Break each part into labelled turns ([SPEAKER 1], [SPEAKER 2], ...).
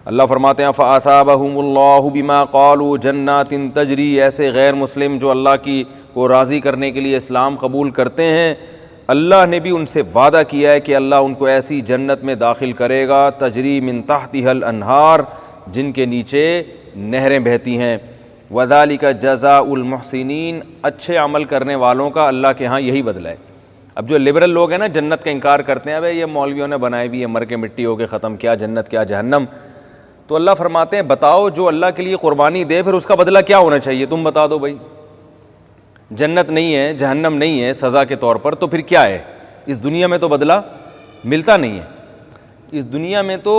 [SPEAKER 1] अल्लाह फरमाते हैं फ़असाबहुमुल्लाहु बिमा क़ालू जन्नातिन तजरी, ऐसे गैर मुस्लिम जो अल्लाह की को राज़ी करने के लिए इस्लाम कबूल करते हैं, अल्लाह ने भी उनसे वादा किया है कि अल्लाह उनको ऐसी जन्नत में दाखिल करेगा तजरी मिन तहतिहल अनहार, जिनके नीचे नहरें बहती हैं। वज़ालिका जज़ाउल मुहसिनीन, अच्छे अमल करने वालों का अल्लाह के यहाँ यही बदला है। अब जो लिबरल लोग हैं ना, जन्नत का इनकार करते हैं, अबे ये मौलवियों ने बनाई भी है, मर के मिट्टी हो के ख़त्म, क्या जन्नत क्या जहन्नम। तो अल्लाह फरमाते हैं बताओ जो अल्लाह के लिए क़ुरबानी दे फिर उसका बदला क्या होना चाहिए, तुम बता दो भाई। जन्नत नहीं है, जहन्नम नहीं है सज़ा के तौर पर, तो फिर क्या है? इस दुनिया में तो बदला मिलता नहीं है। इस दुनिया में तो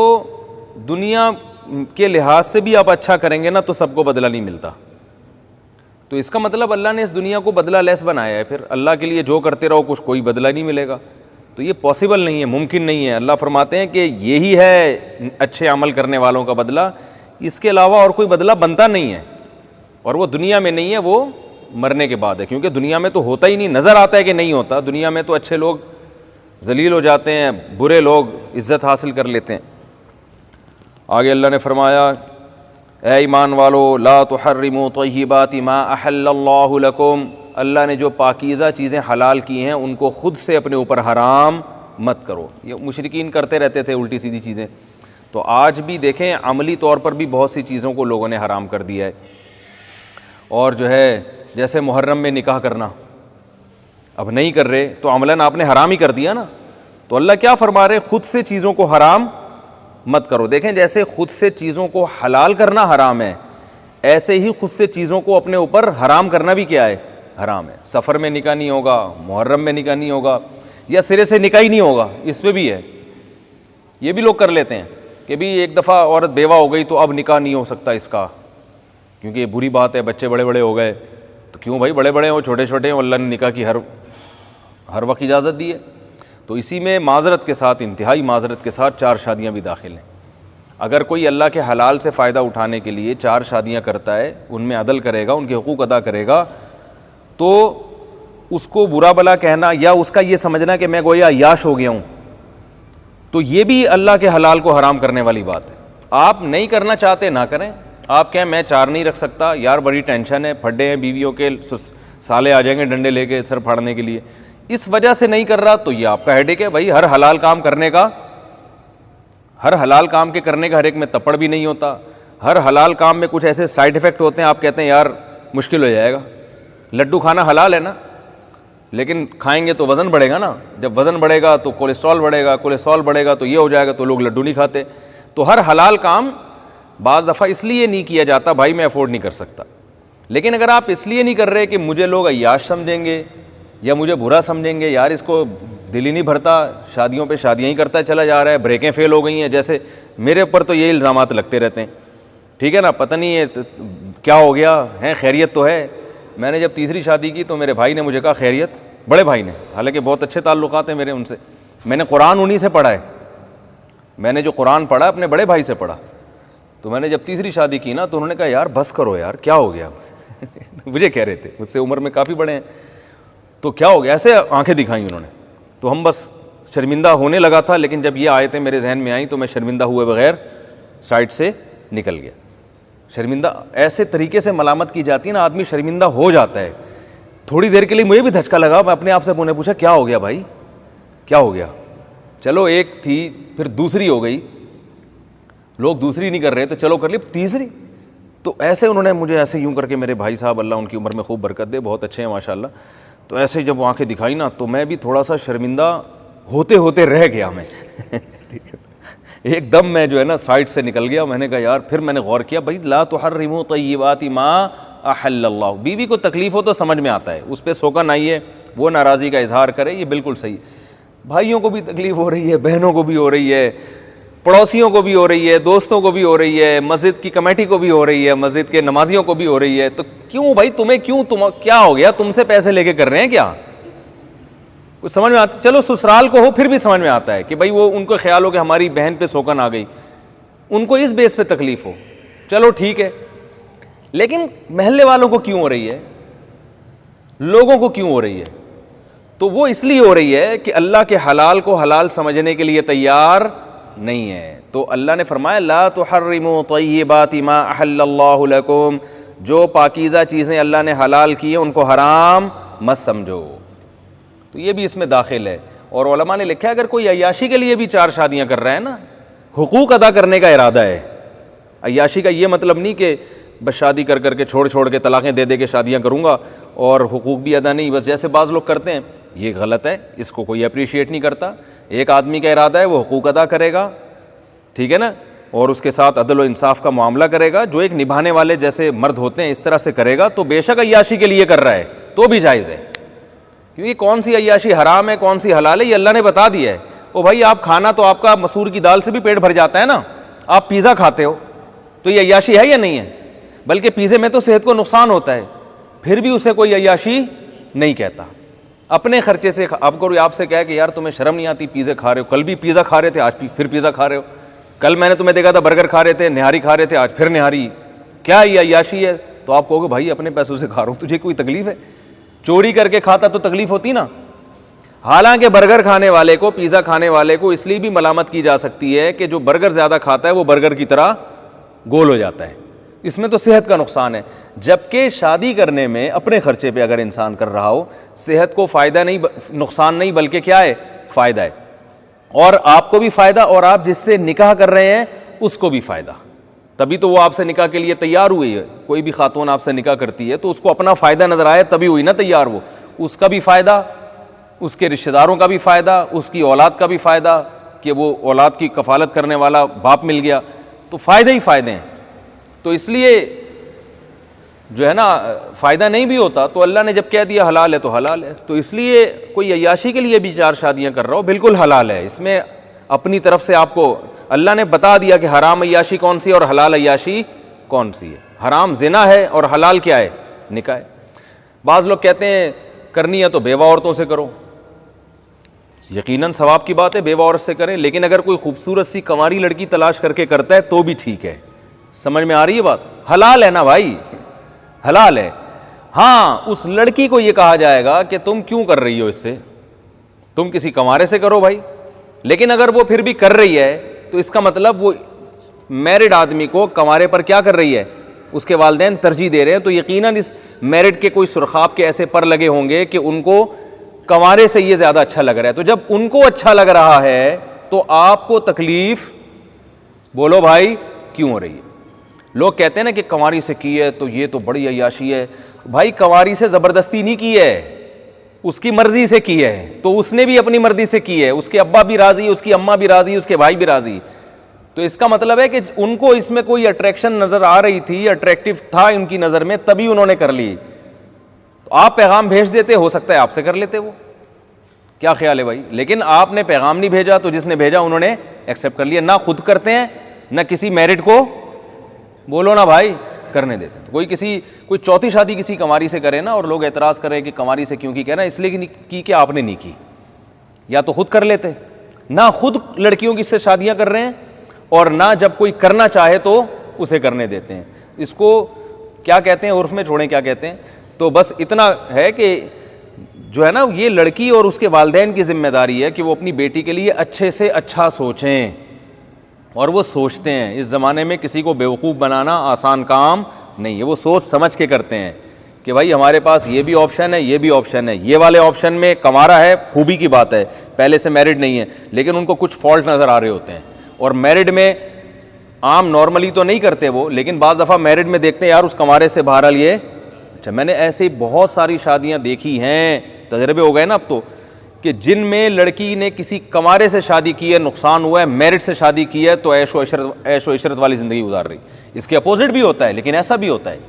[SPEAKER 1] दुनिया के लिहाज से भी आप अच्छा करेंगे ना तो सबको बदला नहीं मिलता। तो इसका मतलब अल्लाह ने इस दुनिया को बदला लेस बनाया है, फिर अल्लाह के लिए जो करते रहो कुछ कोई बदला नहीं मिलेगा, तो ये पॉसिबल नहीं है, मुमकिन नहीं है। अल्लाह फरमाते हैं कि यही है अच्छे अमल करने वालों का बदला, इसके अलावा और कोई बदला बनता नहीं है। और वो दुनिया में नहीं है, वो मरने के बाद है, क्योंकि दुनिया में तो होता ही नहीं, नज़र आता है कि नहीं होता। दुनिया में तो अच्छे लोग जलील हो जाते हैं, बुरे लोग इज़्ज़त हासिल कर लेते हैं। आगे अल्लाह ने फरमाया ए ईमान वालो ला तुहर्रिमू तय्यिबाति मा अहल्लल्लाहु लकुम, अल्लाह ने जो पाकीज़ा चीज़ें हलाल की हैं उनको ख़ुद से अपने ऊपर हराम मत करो। ये मुशरिकीन करते रहते थे उल्टी सीधी चीज़ें, तो आज भी देखें अमली तौर पर भी बहुत सी चीज़ों को लोगों ने हराम कर दिया है। और जो है जैसे मुहर्रम में निकाह करना अब नहीं कर रहे तो अमलन आपने हराम ही कर दिया ना। तो अल्लाह क्या फरमा रहे, ख़ुद से चीज़ों को हराम मत करो। देखें जैसे ख़ुद से चीज़ों को हलाल करना हराम है, ऐसे ही ख़ुद से चीज़ों को अपने ऊपर हराम करना भी क्या है, हराम है। सफ़र में निकाह नहीं होगा, मुहर्रम में निकाह नहीं होगा, या सिरे से निकाह ही नहीं होगा, इस पर भी है। ये भी लोग कर लेते हैं कि भी एक दफ़ा औरत बेवा हो गई तो अब निकाह नहीं हो सकता इसका, क्योंकि ये बुरी बात है, बच्चे बड़े बड़े हो गए। तो क्यों भाई, बड़े बड़े हो छोटे छोटे हो, अल्लाह ने निकाह की हर वक्त इजाज़त दी है। तो इसी में माज़रत के साथ, इंतहाई माज़रत के साथ 4 शादियाँ भी दाखिल हैं। अगर कोई अल्लाह के हलाल से फ़ायदा उठाने के लिए 4 शादियाँ करता है, उनमें अदल करेगा, उनके हुकूक अदा करेगा, तो उसको बुरा भला कहना या उसका ये समझना कि मैं गोया अय्याश हो गया हूँ, तो ये भी अल्लाह के हलाल को हराम करने वाली बात है। आप नहीं करना चाहते ना करें। आप कहें मैं 4 नहीं रख सकता यार, बड़ी टेंशन है, फड्डे हैं बीवियों के, साले आ जाएंगे डंडे लेके सर फाड़ने के लिए, इस वजह से नहीं कर रहा, तो ये आपका हेडेक है भाई। हर हलाल काम करने का, हर हलाल काम के करने का हर एक में तप्पड़ भी नहीं होता। हर हलाल काम में कुछ ऐसे साइड इफ़ेक्ट होते हैं, आप कहते हैं यार मुश्किल हो जाएगा। लड्डू खाना हलाल है ना, लेकिन खाएंगे तो वज़न बढ़ेगा ना, जब वज़न बढ़ेगा तो कोलेस्ट्रॉल बढ़ेगा, कोलेस्ट्रॉल बढ़ेगा तो ये हो जाएगा, तो लोग लड्डू नहीं खाते। तो हर हलाल काम बाज़ दफ़ा इसलिए नहीं किया जाता भाई मैं अफोर्ड नहीं कर सकता। लेकिन अगर आप इसलिए नहीं कर रहे कि मुझे लोग अय्याश समझेंगे या मुझे बुरा समझेंगे, यार इसको दिल ही नहीं भरता, शादियों पे शादियाँ ही करता चला जा रहा है, ब्रेकें फ़ेल हो गई हैं, जैसे मेरे ऊपर तो ये इल्ज़ामात लगते रहते हैं, ठीक है ना, पता नहीं है क्या हो गया है, खैरियत तो है। मैंने जब तीसरी शादी की तो मेरे भाई ने मुझे कहा खैरियत, बड़े भाई ने, हालांकि बहुत अच्छे ताल्लुकात हैं मेरे उनसे, मैंने कुरान उन्हीं से पढ़ा है, मैंने जो कुरान पढ़ा अपने बड़े भाई से पढ़ा। तो मैंने जब तीसरी शादी की ना तो उन्होंने कहा यार बस करो यार, क्या हो गया मुझे कह रहे थे, मुझसे उम्र में काफ़ी बड़े हैं, तो क्या हो गया, ऐसे आंखें दिखाई उन्होंने। तो हम बस शर्मिंदा होने लगा था, लेकिन जब ये आयतें मेरे जहन में आई तो मैं शर्मिंदा हुए बगैर साइड से निकल गया। शर्मिंदा ऐसे तरीके से मलामत की जाती है ना, आदमी शर्मिंदा हो जाता है। थोड़ी देर के लिए मुझे भी धचका लगा, मैं अपने आप से मैंने पूछा क्या हो गया भाई, क्या हो गया। चलो एक थी, फिर दूसरी हो गई, लोग दूसरी नहीं कर रहे तो चलो कर ली तीसरी। तो ऐसे उन्होंने मुझे ऐसे यूं करके, मेरे भाई साहब अल्लाह उनकी उम्र में खूब बरकत दे, बहुत अच्छे हैं माशाल्लाह, तो ऐसे जब वो आंखें दिखाई ना तो मैं भी थोड़ा सा शर्मिंदा होते होते रह गया मैं एकदम मैं जो है ना साइड से निकल गया। मैंने कहा यार, फिर मैंने गौर किया भाई ला तुहर्रिमू तय्यिबाति मा अहल्लल्लाहु, बीवी को तकलीफ़ हो तो समझ में आता है, उस पर सोका नहीं है, वो नाराज़गी का इजहार करे, ये बिल्कुल सही। भाइयों को भी तकलीफ़ हो रही है, बहनों को भी हो रही है, पड़ोसियों को भी हो रही है, दोस्तों को भी हो रही है, मस्जिद की कमेटी को भी हो रही है, मस्जिद के नमाजियों को भी हो रही है। तो क्यों भाई, तुम्हें क्यों, तुम क्या हो गया, तुमसे पैसे लेके कर रहे हैं क्या, कुछ समझ में आता। चलो ससुराल को हो फिर भी समझ में आता है कि भाई वो उनको ख्याल हो कि हमारी बहन पे सोकन आ गई, उनको इस बेस पे तकलीफ हो, चलो ठीक है। लेकिन महल्ले वालों को क्यों हो रही है, लोगों को क्यों हो रही है? तो वो इसलिए हो रही है कि अल्लाह के हलाल को हलाल समझने के लिए तैयार नहीं है। तो अल्लाह ने फरमाया ला तुहर्रिमू तय्यिबाति मा अहल्लल्लाहु लकुम, जो पाकीज़ा चीज़ें अल्लाह ने हलाल की हैं उनको हराम मत समझो। तो ये भी इसमें दाखिल है। और उलमा ने लिखा है अगर कोई अय्याशी के लिए भी 4 शादियाँ कर रहा है ना, हुकूक अदा करने का इरादा है, अय्याशी का ये मतलब नहीं कि बस शादी कर करके छोड़ के तलाक़ें दे के शादियाँ करूँगा और हुकूक भी अदा नहीं, बस जैसे बाज़ लोग करते हैं, ये गलत है, इसको कोई अप्रिशिएट नहीं करता। एक आदमी का इरादा है वो हुकूक अदा करेगा, ठीक है ना, और उसके साथ अदल व इंसाफ का मामला करेगा, जो एक निभाने वाले जैसे मर्द होते हैं इस तरह से करेगा, तो बेशक अय्याशी के लिए कर रहा है तो भी जायज़ है। क्योंकि कौन सी अय्याशी हराम है कौन सी हलाल है ये अल्लाह ने बता दिया है। ओ भाई, आप खाना तो आपका मसूर की दाल से भी पेट भर जाता है ना, आप पिज़्ज़ा खाते हो तो ये अय्याशी है या नहीं है? बल्कि पिज़्ज़े में तो सेहत को नुकसान होता है, फिर भी उसे कोई अय्याशी नहीं कहता। अपने खर्चे से आपको आपसे कहे कि यार तुम्हें शर्म नहीं आती, पिज़्ज़े खा रहे हो, कल भी पिज़्ज़ा खा रहे थे आज फिर पिज़्ज़ा खा रहे हो, कल मैंने तुम्हें देखा था बर्गर खा रहे थे, निहारी खा रहे थे, आज फिर निहारी, क्या ये अय्याशी है? तो आप कहोगे भाई अपने पैसों से खा रहा हूँ, तुझे कोई तकलीफ है? चोरी करके खाता तो तकलीफ होती ना। हालांकि बर्गर खाने वाले को, पिज़्ज़ा खाने वाले को इसलिए भी मलामत की जा सकती है कि जो बर्गर ज़्यादा खाता है वो बर्गर की तरह गोल हो जाता है, इसमें तो सेहत का नुकसान है। जबकि शादी करने में अपने खर्चे पे अगर इंसान कर रहा हो, सेहत को फ़ायदा नहीं, नुकसान नहीं, बल्कि क्या है, फ़ायदा है। और आपको भी फ़ायदा और आप जिससे निकाह कर रहे हैं उसको भी फ़ायदा, तभी तो वो आपसे निकाह के लिए तैयार हुई है। कोई भी खातून आपसे निकाह करती है तो उसको अपना फ़ायदा नज़र आए तभी हुई ना तैयार, वो उसका भी फ़ायदा, उसके रिश्तेदारों का भी फ़ायदा, उसकी औलाद का भी फ़ायदा कि वो औलाद की कफ़ालत करने वाला बाप मिल गया, तो फ़ायदे ही फ़ायदे हैं। तो इसलिए जो है ना, फ़ायदा नहीं भी होता तो अल्लाह ने जब कह दिया हलाल है तो हलाल है। तो इसलिए कोई अय्याशी के लिए भी 4 शादियाँ कर रहा हो बिल्कुल हलाल है, इसमें अपनी तरफ से आपको अल्लाह ने बता दिया कि हराम अय्याशी कौन सी है और हलाल अय्याशी कौन सी है। हराम ज़िना है और हलाल क्या है, निकाह है। बाज़ लोग कहते हैं करनी है तो बेवा औरतों से करो, यकीनन सवाब की बात है, बेवा औरत से करें, लेकिन अगर कोई खूबसूरत सी कंवारी लड़की तलाश करके करता है तो भी ठीक है। समझ में आ रही है बात? हलाल है ना भाई, हलाल है। हाँ, उस लड़की को ये कहा जाएगा कि तुम क्यों कर रही हो इससे, तुम किसी कंवारे से करो भाई। लेकिन अगर वो फिर भी कर रही है तो इसका मतलब वो मैरिड आदमी को कंवारे पर क्या कर रही है, उसके वालिदैन तरजीह दे रहे हैं, तो यकीनन इस मैरिड के कोई सुरखाब के ऐसे पर लगे होंगे कि उनको कंवारे से ये ज़्यादा अच्छा लग रहा है। तो जब उनको अच्छा लग रहा है तो आपको तकलीफ़ बोलो भाई क्यों हो रही है? लोग कहते हैं ना कि कंवारी से की है तो ये तो बड़ी अय्याशी है। भाई कंवारी से ज़बरदस्ती नहीं की है, उसकी मर्ज़ी से की है, तो उसने भी अपनी मर्ज़ी से की है, उसके अब्बा भी राज़ी, उसकी अम्मा भी राज़ी, उसके भाई भी राज़ी। तो इसका मतलब है कि उनको इसमें कोई अट्रैक्शन नज़र आ रही थी, अट्रैक्टिव था उनकी नज़र में, तभी उन्होंने कर ली। तो आप पैगाम भेज देते, हो सकता है आपसे कर लेते वो, क्या ख्याल है भाई? लेकिन आपने पैगाम नहीं भेजा तो जिसने भेजा उन्होंने एक्सेप्ट कर लिया। ना खुद करते हैं ना किसी मैरिड को बोलो ना भाई करने देते। तो कोई चौथी शादी किसी कंवारी से करे ना और लोग एतराज़ करें कि कंवारी से क्यों की, कहना इसलिए की कि आपने नहीं की, या तो खुद कर लेते। ना खुद लड़कियों की से शादियां कर रहे हैं और ना जब कोई करना चाहे तो उसे करने देते हैं। इसको क्या कहते हैं, उर्फ में छोड़ें क्या कहते हैं। तो बस इतना है कि जो है ना, ये लड़की और उसके वालिदैन की जिम्मेदारी है कि वो अपनी बेटी के लिए अच्छे से अच्छा सोचें, और वो सोचते हैं। इस ज़माने में किसी को बेवकूफ़ बनाना आसान काम नहीं है, वो सोच समझ के करते हैं कि भाई हमारे पास ये भी ऑप्शन है, ये भी ऑप्शन है, ये वाले ऑप्शन में कंवारा है, खूबी की बात है, पहले से मैरिड नहीं है, लेकिन उनको कुछ फॉल्ट नज़र आ रहे होते हैं। और मैरिड में आम नॉर्मली तो नहीं करते वो, लेकिन बाज़ दफ़ा मैरिड में देखते हैं यार उस कंवारे से बहरहाल ये अच्छा। मैंने ऐसे बहुत सारी शादियाँ देखी हैं, तजर्बे हो गए ना अब तो, कि जिनमें लड़की ने किसी कंवारे से शादी की है, नुकसान हुआ है, मैरिड से शादी की है तो ऐशो इशरत वाली ज़िंदगी गुजार रही। इसके अपोजिट भी होता है, लेकिन ऐसा भी होता है।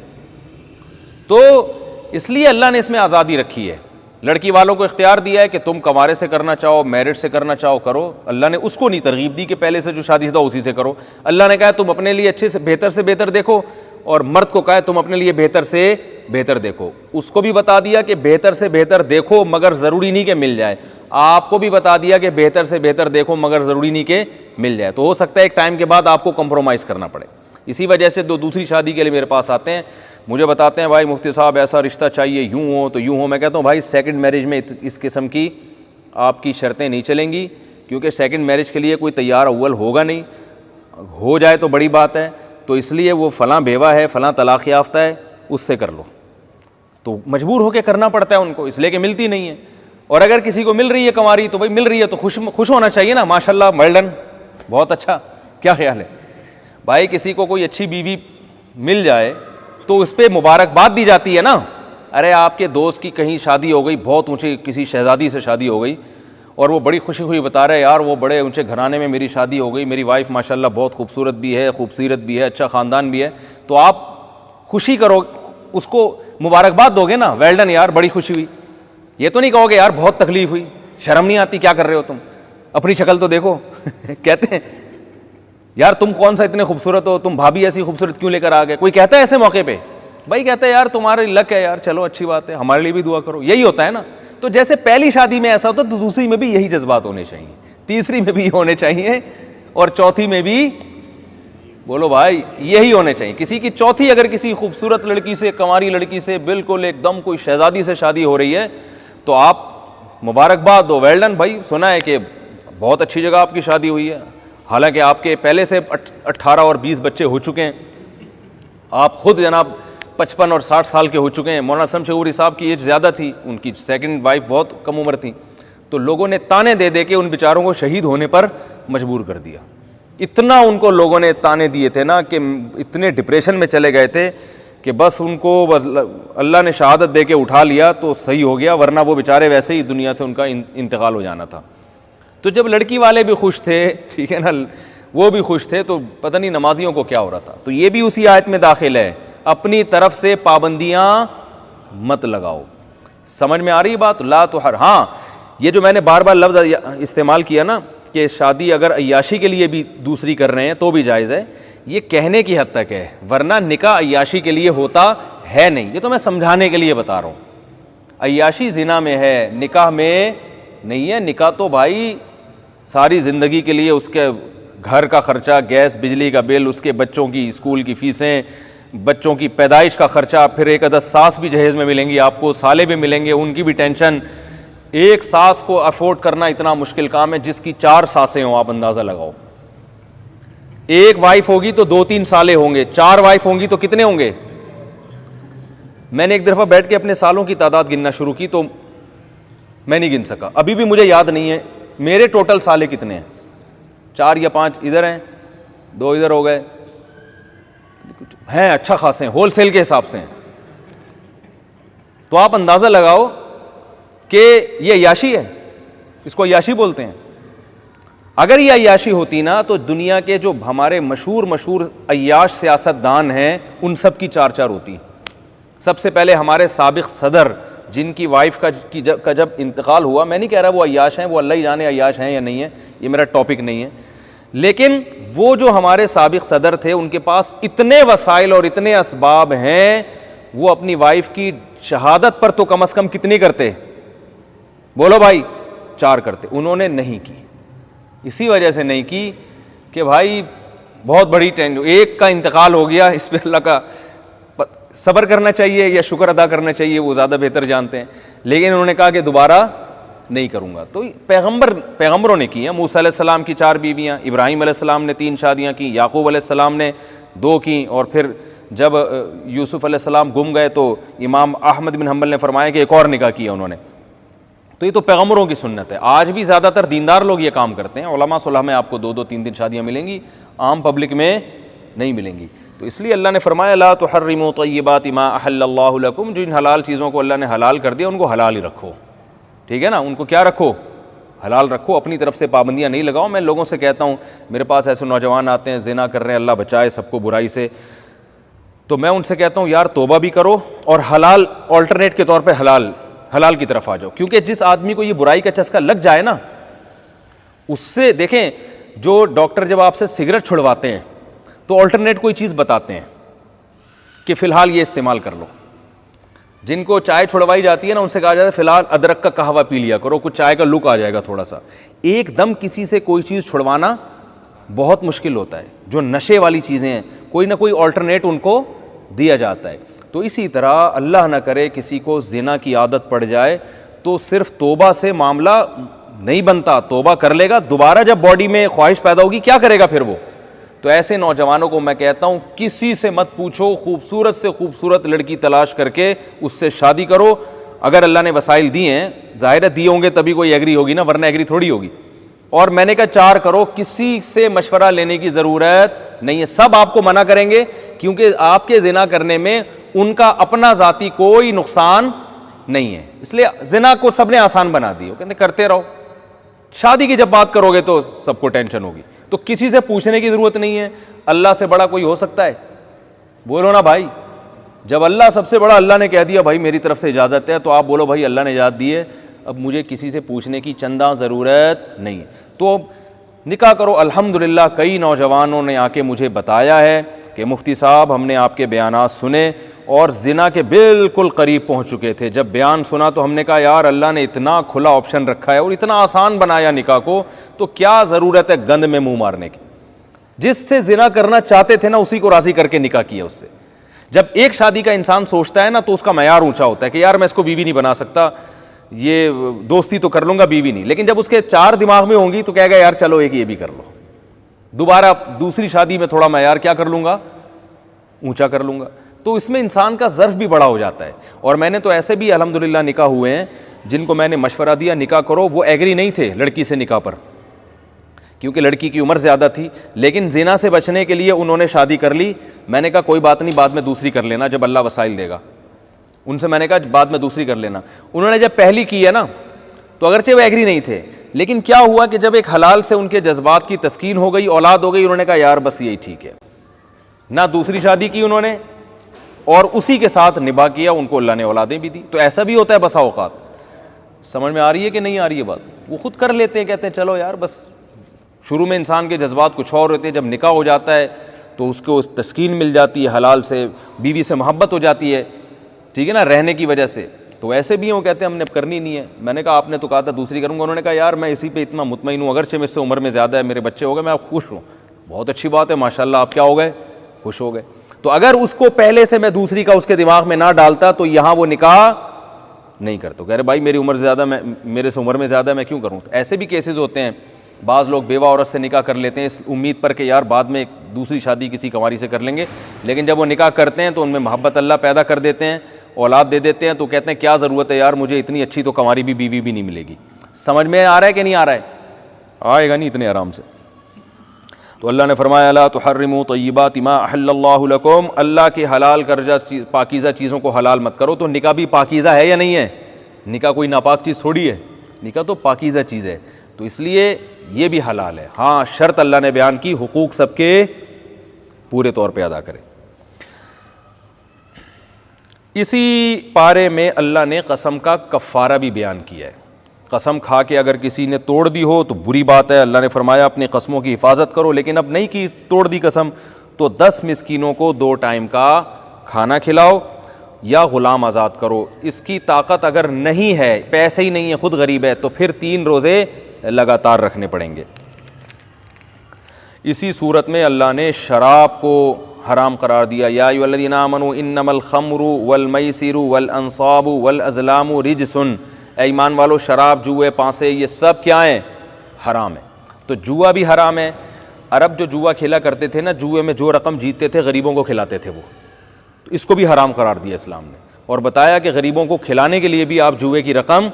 [SPEAKER 1] तो इसलिए अल्लाह ने इसमें आज़ादी रखी है, लड़की वालों को इख्तियार दिया है कि तुम कंवारे से करना चाहो, मैरिड से करना चाहो करो। अल्लाह ने उसको नहीं तरगीब दी कि पहले से जो शादी था उसी से करो। अल्लाह ने कहा तुम अपने लिए अच्छे से बेहतर देखो, और मर्द को कहा तुम अपने लिए बेहतर से बेहतर देखो। उसको भी बता दिया कि बेहतर से बेहतर देखो, मगर ज़रूरी नहीं कि मिल जाए। आपको भी बता दिया कि बेहतर से बेहतर देखो, मगर ज़रूरी नहीं कि मिल जाए। तो हो सकता है एक टाइम के बाद आपको कंप्रोमाइज़ करना पड़े। इसी वजह से दूसरी शादी के लिए मेरे पास आते हैं, मुझे बताते हैं भाई मुफ्ती साहब ऐसा रिश्ता चाहिए, यूँ हो तो यूँ हो। मैं कहता हूँ भाई सेकंड मैरिज में इस किस्म की आपकी शर्तें नहीं चलेंगी, क्योंकि सेकंड मैरिज के लिए कोई तैयार अव्वल होगा नहीं, हो जाए तो बड़ी बात है, तो इसलिए वो फ़लाँ बेवा है, फ़लाँ तलाक़ याफ्ता है, उससे कर लो। तो मजबूर होकर करना पड़ता है उनको, इसलिए कि मिलती नहीं है। और अगर किसी को मिल रही है कंवारी तो भाई मिल रही है तो खुश होना चाहिए ना, माशाल्लाह, वेल डन, बहुत अच्छा। क्या ख्याल है भाई? किसी को कोई अच्छी बीवी मिल जाए तो उस पर मुबारकबाद दी जाती है ना। अरे आपके दोस्त की कहीं शादी हो गई, बहुत ऊँची किसी शहजादी से शादी हो गई, और वो बड़ी खुशी हुई बता रहे यार वो बड़े ऊँचे घराने में मेरी शादी हो गई, मेरी वाइफ माशाल्लाह बहुत खूबसूरत भी है, खूबसीरत भी है, अच्छा ख़ानदान भी है, तो आप खुशी करो, उसको मुबारकबाद दोगे ना, वेल डन यार, बड़ी खुशी हुई। ये तो नहीं कहोगे यार बहुत तकलीफ हुई, शर्म नहीं आती, क्या कर रहे हो तुम, अपनी शक्ल तो देखो। कहते हैं यार तुम कौन सा इतने खूबसूरत हो, तुम भाभी ऐसी खूबसूरत क्यों लेकर आ गए? कोई कहता है ऐसे मौके पे? भाई कहते हैं यार तुम्हारे लक है यार, चलो अच्छी बात है, हमारे लिए भी दुआ करो, यही होता है ना। तो जैसे पहली शादी में ऐसा होता है तो दूसरी में भी यही जज्बात होने चाहिए, तीसरी में भी होने चाहिए, और चौथी में भी, बोलो भाई, यही होने चाहिए। किसी की चौथी अगर किसी खूबसूरत लड़की से, कंवारी लड़की से, बिल्कुल एकदम कोई शहजादी से शादी हो रही है तो आप मुबारकबाद दो, वेल डन भाई, सुना है कि बहुत अच्छी जगह आपकी शादी हुई है, हालांकि आपके पहले से 18 और 20 बच्चे हो चुके हैं, आप खुद जनाब 55 और 60 साल के हो चुके हैं। मौलाना असलम शऊरी साहब की एज ज़्यादा थी, उनकी सेकंड वाइफ बहुत कम उम्र थी, तो लोगों ने ताने दे दे के उन बेचारों को शहीद होने पर मजबूर कर दिया। इतना उनको लोगों ने ताने दिए थे ना कि इतने डिप्रेशन में चले गए थे कि बस उनको अल्लाह ने शहादत दे के उठा लिया तो सही हो गया, वरना वो बेचारे वैसे ही दुनिया से उनका इंतकाल हो जाना था। तो जब लड़की वाले भी खुश थे, ठीक है ना, वो भी खुश थे, तो पता नहीं नमाजियों को क्या हो रहा था। तो ये भी उसी आयत में दाखिल है, अपनी तरफ से पाबंदियां मत लगाओ। समझ में आ रही बात? ला तो हर, हाँ, ये जो मैंने बार बार लफ्ज़ इस्तेमाल किया ना कि शादी अगर अय्याशी के लिए भी दूसरी कर रहे हैं तो भी जायज़ है, ये कहने की हद तक है, वरना निकाह अय्याशी के लिए होता है नहीं। ये तो मैं समझाने के लिए बता रहा हूँ। अय्याशी ज़िना में है, निकाह में नहीं है। निकाह तो भाई सारी ज़िंदगी के लिए, उसके घर का ख़र्चा, गैस बिजली का बिल, उसके बच्चों की स्कूल की फ़ीसें, बच्चों की पैदाइश का ख़र्चा, फिर एक अदद सास भी जहेज़ में मिलेंगी आपको, साले भी मिलेंगे, उनकी भी टेंशन। एक सास को अफोर्ड करना इतना मुश्किल काम है, जिसकी 4 सासें हों, आप अंदाज़ा लगाओ। एक वाइफ होगी तो 2-3 साले होंगे, 4 वाइफ होंगी तो कितने होंगे? मैंने एक दफ़ा बैठ के अपने सालों की तादाद गिनना शुरू की तो मैं नहीं गिन सका, अभी भी मुझे याद नहीं है मेरे टोटल साले कितने हैं। 4 या 5 इधर हैं, 2 इधर हो गए हैं, अच्छा खासे हैं, होलसेल के हिसाब से हैं। तो आप अंदाज़ा लगाओ कि ये अय्याशी है, इसको अय्याशी बोलते हैं। अगर ये अय्याशी होती ना तो दुनिया के जो हमारे मशहूर अय्याश सियासतदान हैं उन सब की 4 होती। सबसे पहले हमारे साबिक सदर, जिनकी वाइफ का जब इंतकाल हुआ, मैं नहीं कह रहा वो अय्याश हैं, वो अल्लाह ही जाने अय्याश हैं या नहीं है, ये मेरा टॉपिक नहीं है, लेकिन वो जो हमारे साबिक सदर थे उनके पास इतने वसाइल और इतने असबाब हैं, वो अपनी वाइफ की शहादत पर तो कम से कम कितनी करते? बोलो भाई, 4 करते। उन्होंने नहीं की, इसी वजह से नहीं की कि भाई बहुत बड़ी टेंशन, एक का इंतकाल हो गया, इस पर अल्लाह का सब्र करना चाहिए या शुक्र अदा करना चाहिए, वो ज़्यादा बेहतर जानते हैं। लेकिन उन्होंने कहा कि दोबारा नहीं करूँगा। तो पैगंबरों ने की हैं। मूसा अलैहिस्सलाम की 4 बीवियाँ, इब्राहीम अलैहिस्सलाम ने 3 शादियाँ की, याकूब अलैहिस्सलाम ने 2 की, और फिर जब यूसुफ अलैहिस्सलाम गुम गए तो इमाम अहमद बिन हम्बल ने फरमाया कि एक और निकाह किया उन्होंने। तो ये तो पैगंबरों की सुन्नत है। आज भी ज़्यादातर दीनदार लोग ये काम करते हैं। उलमा सुलह में आपको 2-2 3-3 शादियाँ मिलेंगी, आम पब्लिक में नहीं मिलेंगी। तो इसलिए अल्लाह ने फरमाया ला तुहर्रिमू तय्यिबाति मा अहल्लल्लाहु लकुम, जिन हलाल चीज़ों को अल्लाह ने हलाल कर दिया उनको हलाल ही रखो, ठीक है ना, उनको क्या रखो? हलाल रखो, अपनी तरफ से पाबंदियाँ नहीं लगाओ। मैं लोगों से कहता हूँ, मेरे पास ऐसे नौजवान आते हैं ज़िना कर रहे हैं, अल्लाह बचाए सबको बुराई से, तो मैं उनसे कहता हूँ यार तौबा भी करो और हलाल ऑल्टरनेट के तौर पर हलाल की तरफ आ जाओ। क्योंकि जिस आदमी को ये बुराई का चस्का लग जाए ना, उससे देखें, जो डॉक्टर जब आपसे सिगरेट छुड़वाते हैं तो ऑल्टरनेट कोई चीज़ बताते हैं कि फ़िलहाल ये इस्तेमाल कर लो। जिनको चाय छुड़वाई जाती है ना, उनसे कहा जाता है फ़िलहाल अदरक का कहवा पी लिया करो, कुछ चाय का लुक आ जाएगा थोड़ा सा। एकदम किसी से कोई चीज़ छुड़वाना बहुत मुश्किल होता है। जो नशे वाली चीज़ें हैं, कोई ना कोई ऑल्टरनेट उनको दिया जाता है। तो इसी तरह अल्लाह ना करे किसी को ज़िना की आदत पड़ जाए तो सिर्फ तौबा से मामला नहीं बनता, तौबा कर लेगा, दोबारा जब बॉडी में ख्वाहिश पैदा होगी क्या करेगा फिर वो। तो ऐसे नौजवानों को मैं कहता हूँ किसी से मत पूछो, खूबसूरत से खूबसूरत लड़की तलाश करके उससे शादी करो। अगर अल्लाह ने वसाइल दिए हैं, ज़ाहिर है दिए होंगे तभी कोई एग्री होगी ना, वरना एग्री थोड़ी होगी। और मैंने कहा 4 करो, किसी से मशवरा लेने की ज़रूरत नहीं है, सब आपको मना करेंगे, क्योंकि आपके ज़िना करने में उनका अपना ज़ाती कोई नुकसान नहीं है, इसलिए ज़िना को सबने आसान बना दिया, कहते करते रहो। शादी की जब बात करोगे तो सबको टेंशन होगी, तो किसी से पूछने की ज़रूरत नहीं है। अल्लाह से बड़ा कोई हो सकता है? बोलो ना भाई, जब अल्लाह सबसे बड़ा, अल्लाह ने कह दिया भाई मेरी तरफ से इजाज़त है, तो आप बोलो भाई अल्लाह ने इजाज़त दी है, अब मुझे किसी से पूछने की चंदा ज़रूरत नहीं है, तो निकाह करो। अल्हम्दुलिल्लाह कई नौजवानों ने आके मुझे बताया है कि मुफ्ती साहब हमने आपके बयानात सुने और ज़िना के बिल्कुल करीब पहुंच चुके थे। जब बयान सुना तो हमने कहा यार अल्लाह ने इतना खुला ऑप्शन रखा है और इतना आसान बनाया निकाह को, तो क्या ज़रूरत है गंद में मुंह मारने की। जिससे ज़िना करना चाहते थे ना उसी को राज़ी करके निकाह किया उससे। जब एक शादी का इंसान सोचता है ना तो उसका मयार ऊंचा होता है कि यार मैं इसको बीवी नहीं बना सकता, ये दोस्ती तो कर लूँगा बीवी नहीं। लेकिन जब उसके 4 दिमाग में होंगी तो कहेगा यार चलो एक ये भी कर लो, दोबारा दूसरी शादी में थोड़ा मयार क्या कर लूँगा, ऊंचा कर लूँगा। तो इसमें इंसान का ज़र्फ भी बड़ा हो जाता है। और मैंने तो ऐसे भी अल्हम्दुलिल्लाह निकाह हुए हैं जिनको मैंने मशवरा दिया निकाह करो, वो एग्री नहीं थे लड़की से निकाह पर, क्योंकि लड़की की उम्र ज़्यादा थी, लेकिन ज़िना से बचने के लिए उन्होंने शादी कर ली। मैंने कहा कोई बात नहीं, बाद में दूसरी कर लेना जब अल्लाह वसाइल देगा। उनसे मैंने कहा बाद में दूसरी कर लेना। उन्होंने जब पहली की है ना तो अगरचे वो एग्री नहीं थे, लेकिन क्या हुआ कि जब एक हलाल से उनके जज्बात की तस्कीन हो गई, औलाद हो गई, उन्होंने कहा यार बस यही ठीक है। ना दूसरी शादी की उन्होंने और उसी के साथ निभा किया, उनको अल्लाह ने औलादें भी दी। तो ऐसा भी होता है बसा औकात। समझ में आ रही है कि नहीं आ रही है बात? वो खुद कर लेते हैं, कहते हैं चलो यार बस। शुरू में इंसान के जज्बात कुछ और होते हैं, जब निकाह हो जाता है तो उसको तस्कीन मिल जाती है, हलाल से बीवी से मोहब्बत हो जाती है, ठीक है ना, रहने की वजह से। तो ऐसे भी वो कहते हैं हमने अब करनी नहीं है। मैंने कहा आपने तो कहा था दूसरी करूँगा। उन्होंने कहा यार मैं इसी पे इतना मुतमईन हूँ, अगरचे मुझसे उम्र में ज़्यादा है, मेरे बच्चे हो गए, मैं अब खुश हूँ। बहुत अच्छी बात है माशाल्लाह, आप क्या हो गए, खुश हो गए। तो अगर उसको पहले से मैं दूसरी का उसके दिमाग में ना डालता तो यहाँ वो निकाह नहीं करता। कह रहे भाई मेरी उम्र ज़्यादा, मैं मेरे से उम्र में ज़्यादा, मैं क्यों करूँ। तो ऐसे भी केसेस होते हैं, बाज़ लोग बेवा औरत से निकाह कर लेते हैं इस उम्मीद पर कि यार बाद में एक दूसरी शादी किसी कंवारी से कर लेंगे, लेकिन जब वो निकाह करते हैं तो उनमें मोहब्बत अल्लाह पैदा कर देते हैं, औलाद दे देते हैं, तो कहते हैं क्या ज़रूरत है यार, मुझे इतनी अच्छी तो कंवारी भी बीवी भी नहीं मिलेगी। समझ में आ रहा है कि नहीं आ रहा है? आएगा नहीं इतने आराम से। तो अल्लाह ने फरमाया ला तुहर्रिमू तय्यिबाति मा अहल्लल्लाहु लकुम, अल्लाह के हलाल करजा पाकीज़ा चीज़ों को हलाल मत करो। तो निकाह भी पाकीज़ा है या नहीं है? निकाह कोई नापाक चीज़ थोड़ी है, निकाह तो पाकीज़ा चीज़ है, तो इसलिए ये भी हलाल है। हाँ शर्त अल्लाह ने बयान की, हुकूक सबके पूरे तौर पे अदा करें। इसी पारे में अल्लाह ने कसम का कफ़ारा भी बयान किया है। कसम खा के अगर किसी ने तोड़ दी हो तो बुरी बात है। अल्लाह ने फरमाया अपनी कस्मों की हिफाजत करो, लेकिन अब नहीं की तोड़ दी कसम तो 10 मिस्कीनों को 2 टाइम का खाना खिलाओ या ग़ुलाम आज़ाद करो। इसकी ताकत अगर नहीं है, पैसे ही नहीं है, ख़ुद गरीब है, तो फिर 3 रोज़े लगातार रखने पड़ेंगे। इसी सूरत में अल्लाह ने शराब को हराम करार दिया। या अय्युहल्लज़ीना आमनू इन्नमल खम्रु वल मैसिरु वल अंसाबु वल अज़लामु रिजसुन, ऐ ईमान वालो शराब, जुए, पांसे, ये सब क्या हैं? हराम है। तो जुआ भी हराम है। अरब जो जुआ खेला करते थे ना, जुए में जो रकम जीतते थे गरीबों को खिलाते थे वो, तो इसको भी हराम करार दिया इस्लाम ने, और बताया कि गरीबों को खिलाने के लिए भी आप जुए की रकम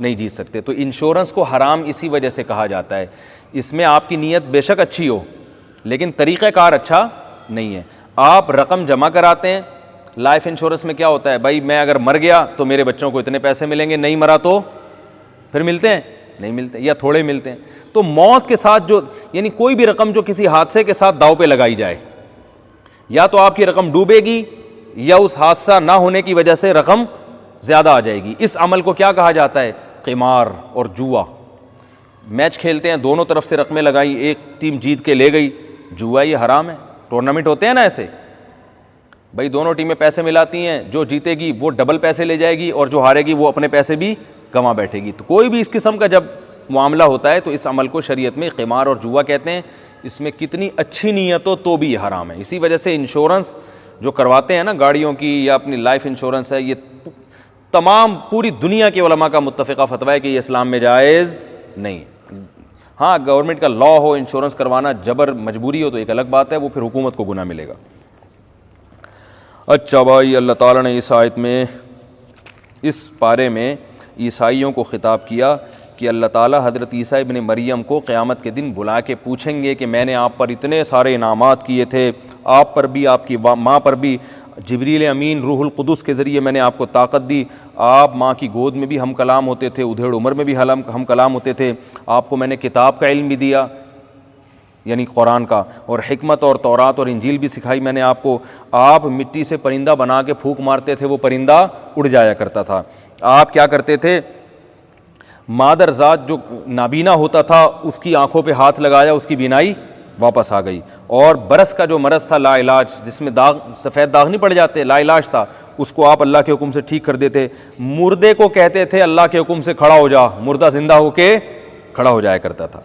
[SPEAKER 1] नहीं जीत सकते। तो इंश्योरेंस को हराम इसी वजह से कहा जाता है। इसमें आपकी नीयत बेशक अच्छी हो लेकिन तरीक़ाकार अच्छा नहीं है। आप रकम जमा कराते हैं, लाइफ इंश्योरेंस में क्या होता है भाई, मैं अगर मर गया तो मेरे बच्चों को इतने पैसे मिलेंगे, नहीं मरा तो फिर मिलते हैं, नहीं मिलते या थोड़े मिलते हैं। तो मौत के साथ जो, यानी कोई भी रकम जो किसी हादसे के साथ दांव पे लगाई जाए, या तो आपकी रकम डूबेगी या उस हादसा ना होने की वजह से रकम ज़्यादा आ जाएगी। इस अमल को क्या कहा जाता है? क़िमार और जुआ। मैच खेलते हैं, दोनों तरफ से रकमें लगाई, एक टीम जीत के ले गई, जुआ ये हराम है। टूर्नामेंट होते हैं ना ऐसे, भाई दोनों टीमें पैसे मिलाती हैं, जो जीतेगी वो डबल पैसे ले जाएगी और जो हारेगी वो अपने पैसे भी गंवा बैठेगी। तो कोई भी इस किस्म का जब मामला होता है तो इस अमल को शरीयत में क़िमार और जुआ कहते हैं। इसमें कितनी अच्छी नीयत हो तो भी ये हराम है। इसी वजह से इंश्योरेंस जो करवाते हैं ना गाड़ियों की या अपनी लाइफ इंश्योरेंस है, ये तमाम पूरी दुनिया के उलमा का मुत्तफ़िक़ा फ़तवा है कि ये इस्लाम में जायज़ नहीं है। हाँ, गवर्नमेंट का लॉ हो, इंश्योरेंस करवाना जबर मजबूरी हो तो एक अलग बात है, वो फिर हुकूमत को गुनाह मिलेगा। अच्छा भाई, अल्लाह ताला ने इस आयत में, इस पारे में ईसाइयों को ख़िताब किया कि अल्लाह ताला हज़रत ईसा इब्न मरियम को क़यामत के दिन बुला के पूछेंगे कि मैंने आप पर इतने सारे इनामात किए थे, आप पर भी, आपकी माँ पर भी जिब्रील अमीन रूहुल कुदुस के ज़रिए मैंने आपको ताकत दी, आप माँ की गोद में भी हम कलाम होते थे, उधेड़ उम्र में भी हम कलाम होते थे, आपको मैंने किताब का इल्म भी दिया यानी कुरान का, और हिकमत और तौरात और इंजील भी सिखाई मैंने आपको, आप मिट्टी से परिंदा बना के फूंक मारते थे, वो परिंदा उड़ जाया करता था, आप क्या करते थे, मादर ज़ात जो नाबीना होता था उसकी आंखों पे हाथ लगाया, उसकी बीनाई वापस आ गई, और बरस का जो मरज़ था लाइलाज, जिसमें दाग, सफ़ेद दाग नहीं पड़ जाते, लाइलाज था, उसको आप अल्लाह के हुक्म से ठीक कर देते। मुर्दे को कहते थे अल्लाह के हुक्म से खड़ा हो जा, मुर्दा ज़िंदा होके खड़ा हो जाया करता था।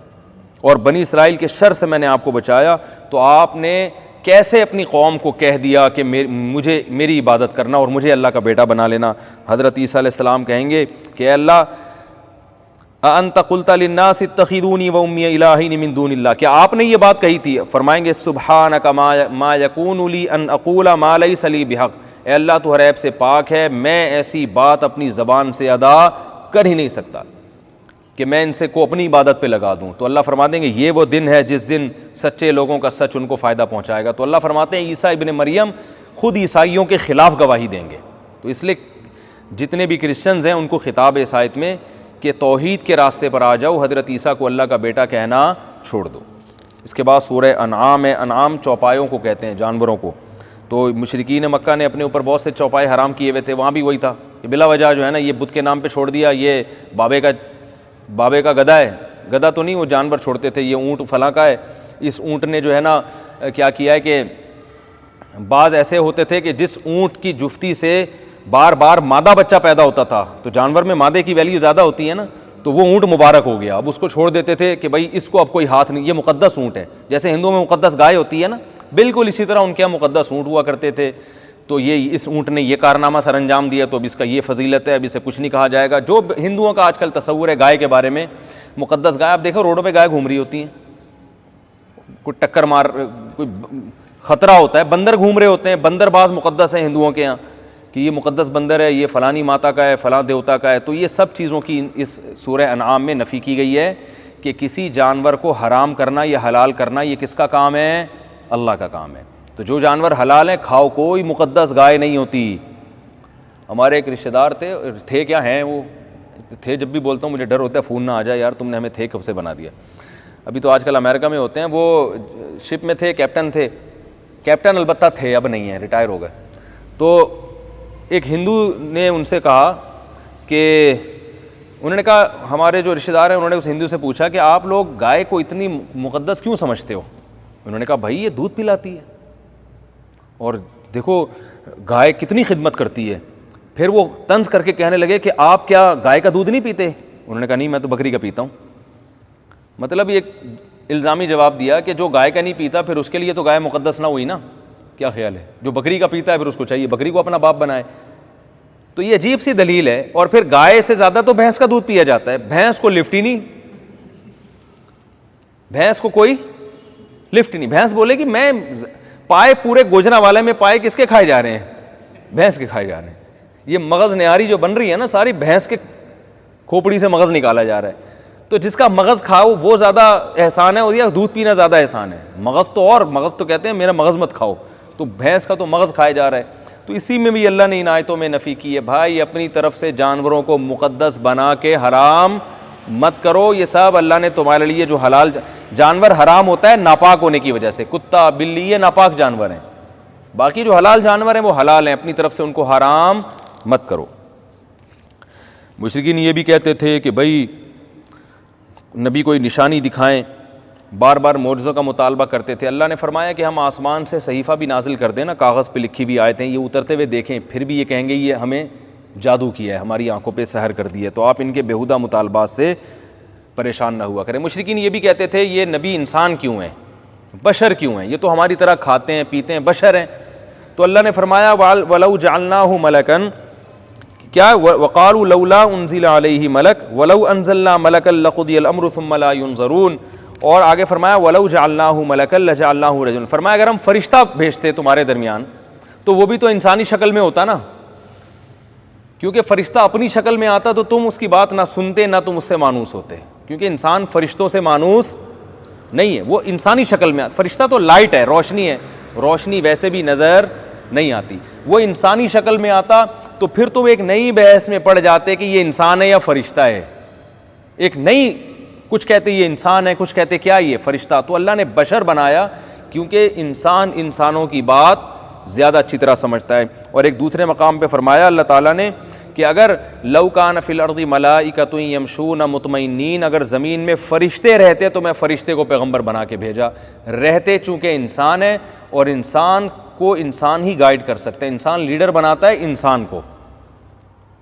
[SPEAKER 1] और बनी इसराइल के शर से मैंने आपको बचाया, तो आपने कैसे अपनी कौम को कह दिया कि मुझे मेरी इबादत करना और मुझे अल्लाह का बेटा बना लेना। हज़रत ईसा अलैहिस्सलाम कहेंगे कि अल्लाह अंत कुल्ता लिन्नास इत्तखिदूनी व उम्मी इलाहीन मिन दूनिल्लाह, क्या आपने ये बात कही थी? फरमाएंगे सुब्हानका मा यकूनु ली अन अक़ूला मा लैसा ली बिहक़, ए अल्लाह तू हर ऐब से पाक है, मैं ऐसी बात अपनी ज़बान से अदा कर ही नहीं सकता कि मैं इनसे को अपनी इबादत पे लगा दूँ। तो अल्लाह फरमा देंगे ये वो दिन है जिस दिन सच्चे लोगों का सच उनको फ़ायदा पहुँचाएगा। तो अल्लाह फरमाते हैं ईसा इब्न मरियम ख़ुद ईसाइयों के ख़िलाफ़ गवाही देंगे। तो इसलिए जितने भी क्रिश्चियंस हैं उनको ख़िताब है इस आयत में कि तौहीद के रास्ते पर आ जाओ, हज़रत ईसा को अल्लाह का बेटा कहना छोड़ दो। इसके बाद सूरह अनआम है, अनआम चौपायों को कहते हैं, जानवरों को। तो मुशरिकीन मक्का ने अपने ऊपर बहुत से चौपाए हराम किए हुए थे, वहाँ भी वही था कि बिला वजह जो है ना, ये बुत के नाम पे छोड़ दिया, ये बाबे का गधा है, गधा तो नहीं, वो जानवर छोड़ते थे, ये ऊँट फला का है। इस ऊँट ने जो है ना क्या किया है कि बाज़ ऐसे होते थे कि जिस ऊँट की जुफ्ती से बार बार मादा बच्चा पैदा होता था, तो जानवर में मादे की वैल्यू ज़्यादा होती है ना, तो वो ऊँट मुबारक हो गया, अब उसको छोड़ देते थे कि भाई इसको अब कोई हाथ नहीं, ये मुक़द्दस ऊँट है। जैसे हिंदुओं में मुक़द्दस गाय होती है ना, बिल्कुल इसी तरह उनके यहाँ मुक़द्दस ऊँट हुआ करते थे। तो ये इस ऊँट ने ये कारनामा सर अंजाम दिया, तो अब इसका ये फजीलत है, अब इसे कुछ नहीं कहा जाएगा। जो हिंदुओं का आजकल तस्वुर है गाय के बारे में, मुक़द्दस गाय, आप देखो रोडों पे गाय घूम रही होती हैं, कोई टक्कर मार, कोई ख़तरा होता है, बंदर घूम रहे होते हैं, बंदरबाज मुक़द्दस है हिंदुओं के यहाँ कि ये मुक़द्दस बंदर है, ये फ़लानी माता का है, फ़लाँ देवता का है। तो ये सब चीज़ों की इस सूरह अनआम में नफ़ी की गई है कि किसी जानवर को हराम करना या हलाल करना ये किसका काम है? अल्लाह का काम है। तो जो जानवर हलाल हैं खाओ, कोई मुक़द्दस गाय नहीं होती। हमारे एक रिश्तेदार थे क्या हैं वो थे, जब भी बोलता हूँ मुझे डर होता है फ़ोन ना आ जाए, यार तुमने हमें थे कब से बना दिया। अभी तो आजकल अमेरिका में होते हैं, वो शिप में थे, कैप्टन थे, कैप्टन अलबत्ता थे, अब नहीं है, रिटायर हो गए। तो एक हिंदू ने उनसे कहा कि, उन्होंने कहा, हमारे जो रिश्तेदार हैं उन्होंने उस हिंदू से पूछा कि आप लोग गाय को इतनी मुक़द्दस क्यों समझते हो? उन्होंने कहा भाई ये दूध पिलाती है और देखो गाय कितनी खिदमत करती है। फिर वो तंज करके कहने लगे कि आप क्या गाय का दूध नहीं पीते? उन्होंने कहा नहीं, मैं तो बकरी का पीता हूँ। मतलब एक इल्ज़ामी जवाब दिया कि जो गाय का नहीं पीता फिर उसके लिए तो गाय मुक़द्दस ना हुई ना। क्या ख्याल है? जो बकरी का पीता है फिर उसको चाहिए बकरी को अपना बाप बनाए। तो ये अजीब सी दलील है। और फिर गाय से ज़्यादा तो भैंस का दूध पिया जाता है, भैंस को लिफ्ट ही नहीं, भैंस को कोई लिफ्ट ही नहीं। भैंस बोले कि मैं पाए पूरे गोजना वाले में पाए किसके खाए जा रहे हैं? भैंस के खाए जा रहे हैं। ये मगज़ न्यारी जो बन रही है ना, सारी भैंस के खोपड़ी से मगज़ निकाला जा रहा है। तो जिसका मगज़ खाओ वो ज़्यादा एहसान है और या दूध पीना ज़्यादा एहसान है? मगज़ तो, और मगज़ तो कहते हैं मेरा मगज़ मत खाओ, तो भैंस का तो मगज़ खाया जा रहा है। तो इसी में भी अल्लाह ने इन आयतों में नफ़ी की है, भाई अपनी तरफ से जानवरों को मुक़द्दस बना के हराम मत करो। ये सब अल्लाह ने तुम्हारे लिए जो हलाल जानवर हराम होता है नापाक होने की वजह से, कुत्ता बिल्ली ये नापाक जानवर हैं, बाकी जो हलाल जानवर हैं वो हलाल हैं, अपनी तरफ से उनको हराम मत करो। मुशरिकीन ये भी कहते थे कि भाई नबी कोई निशानी दिखाएं, बार बार मोज़ों का मुतालबा करते थे। अल्लाह ने फरमाया कि हम आसमान से सहीफ़ा भी नाजिल कर दें ना, कागज़ पे लिखी भी आयतें, ये उतरते हुए देखें, फिर भी ये कहेंगे ये हमें जादू किया है, हमारी आंखों पे सहर कर दी है। तो आप इनके बेहुदा मुतालबात से परेशान ना हुआ करें। मुशरिकीन ये भी कहते थे ये नबी इंसान क्यों हैं, बशर क्यों हैं, ये तो हमारी तरह खाते हैं पीते हैं, बशर हैं। तो अल्लाह ने फरमाया वलौ जअलनाहु मलकन, क्या, वक़ालू लौला उन्ज़िला अलैहि मलक वलौ अनज़लना मलकन लक़ुदियल अम्रु सुम्मा ला युनज़रून। और आगे फरमाया वलौ जअलनाहु मलकन लजअलनाहु रजुलन, फरमाया अगर हम फरिश्ता भेजते तुम्हारे दरमियान तो वो भी तो इंसानी शक्ल में होता ना, क्योंकि फरिश्ता अपनी शक्ल में आता तो तुम उसकी बात ना सुनते ना तुम उससे मानूस होते, क्योंकि इंसान फरिश्तों से मानूस नहीं है, वो इंसानी शक्ल में आता। फरिश्ता तो लाइट है, रोशनी है, रोशनी वैसे भी नज़र नहीं आती, वो इंसानी शक्ल में आता तो फिर तुम एक नई बहस में पड़ जाते कि ये इंसान है या फरिश्ता है। एक नई, कुछ कहते ये इंसान है, कुछ कहते क्या ये फरिश्ता। तो अल्लाह ने बशर बनाया क्योंकि इंसान इंसानों की बात ज़्यादा अच्छी तरह समझता है। और एक दूसरे मकाम पे फरमाया अल्लाह ताला ने कि अगर लौ कान फिल अर्दी मलाइकतुन यमशून मुतमइन्नीन, अगर ज़मीन में फ़रिश्ते रहते तो मैं फ़रिश्ते को पैगंबर बना के भेजा। रहते चूँकि इंसान है और इंसान को इंसान ही गाइड कर सकता है, इंसान लीडर बनाता है इंसान को,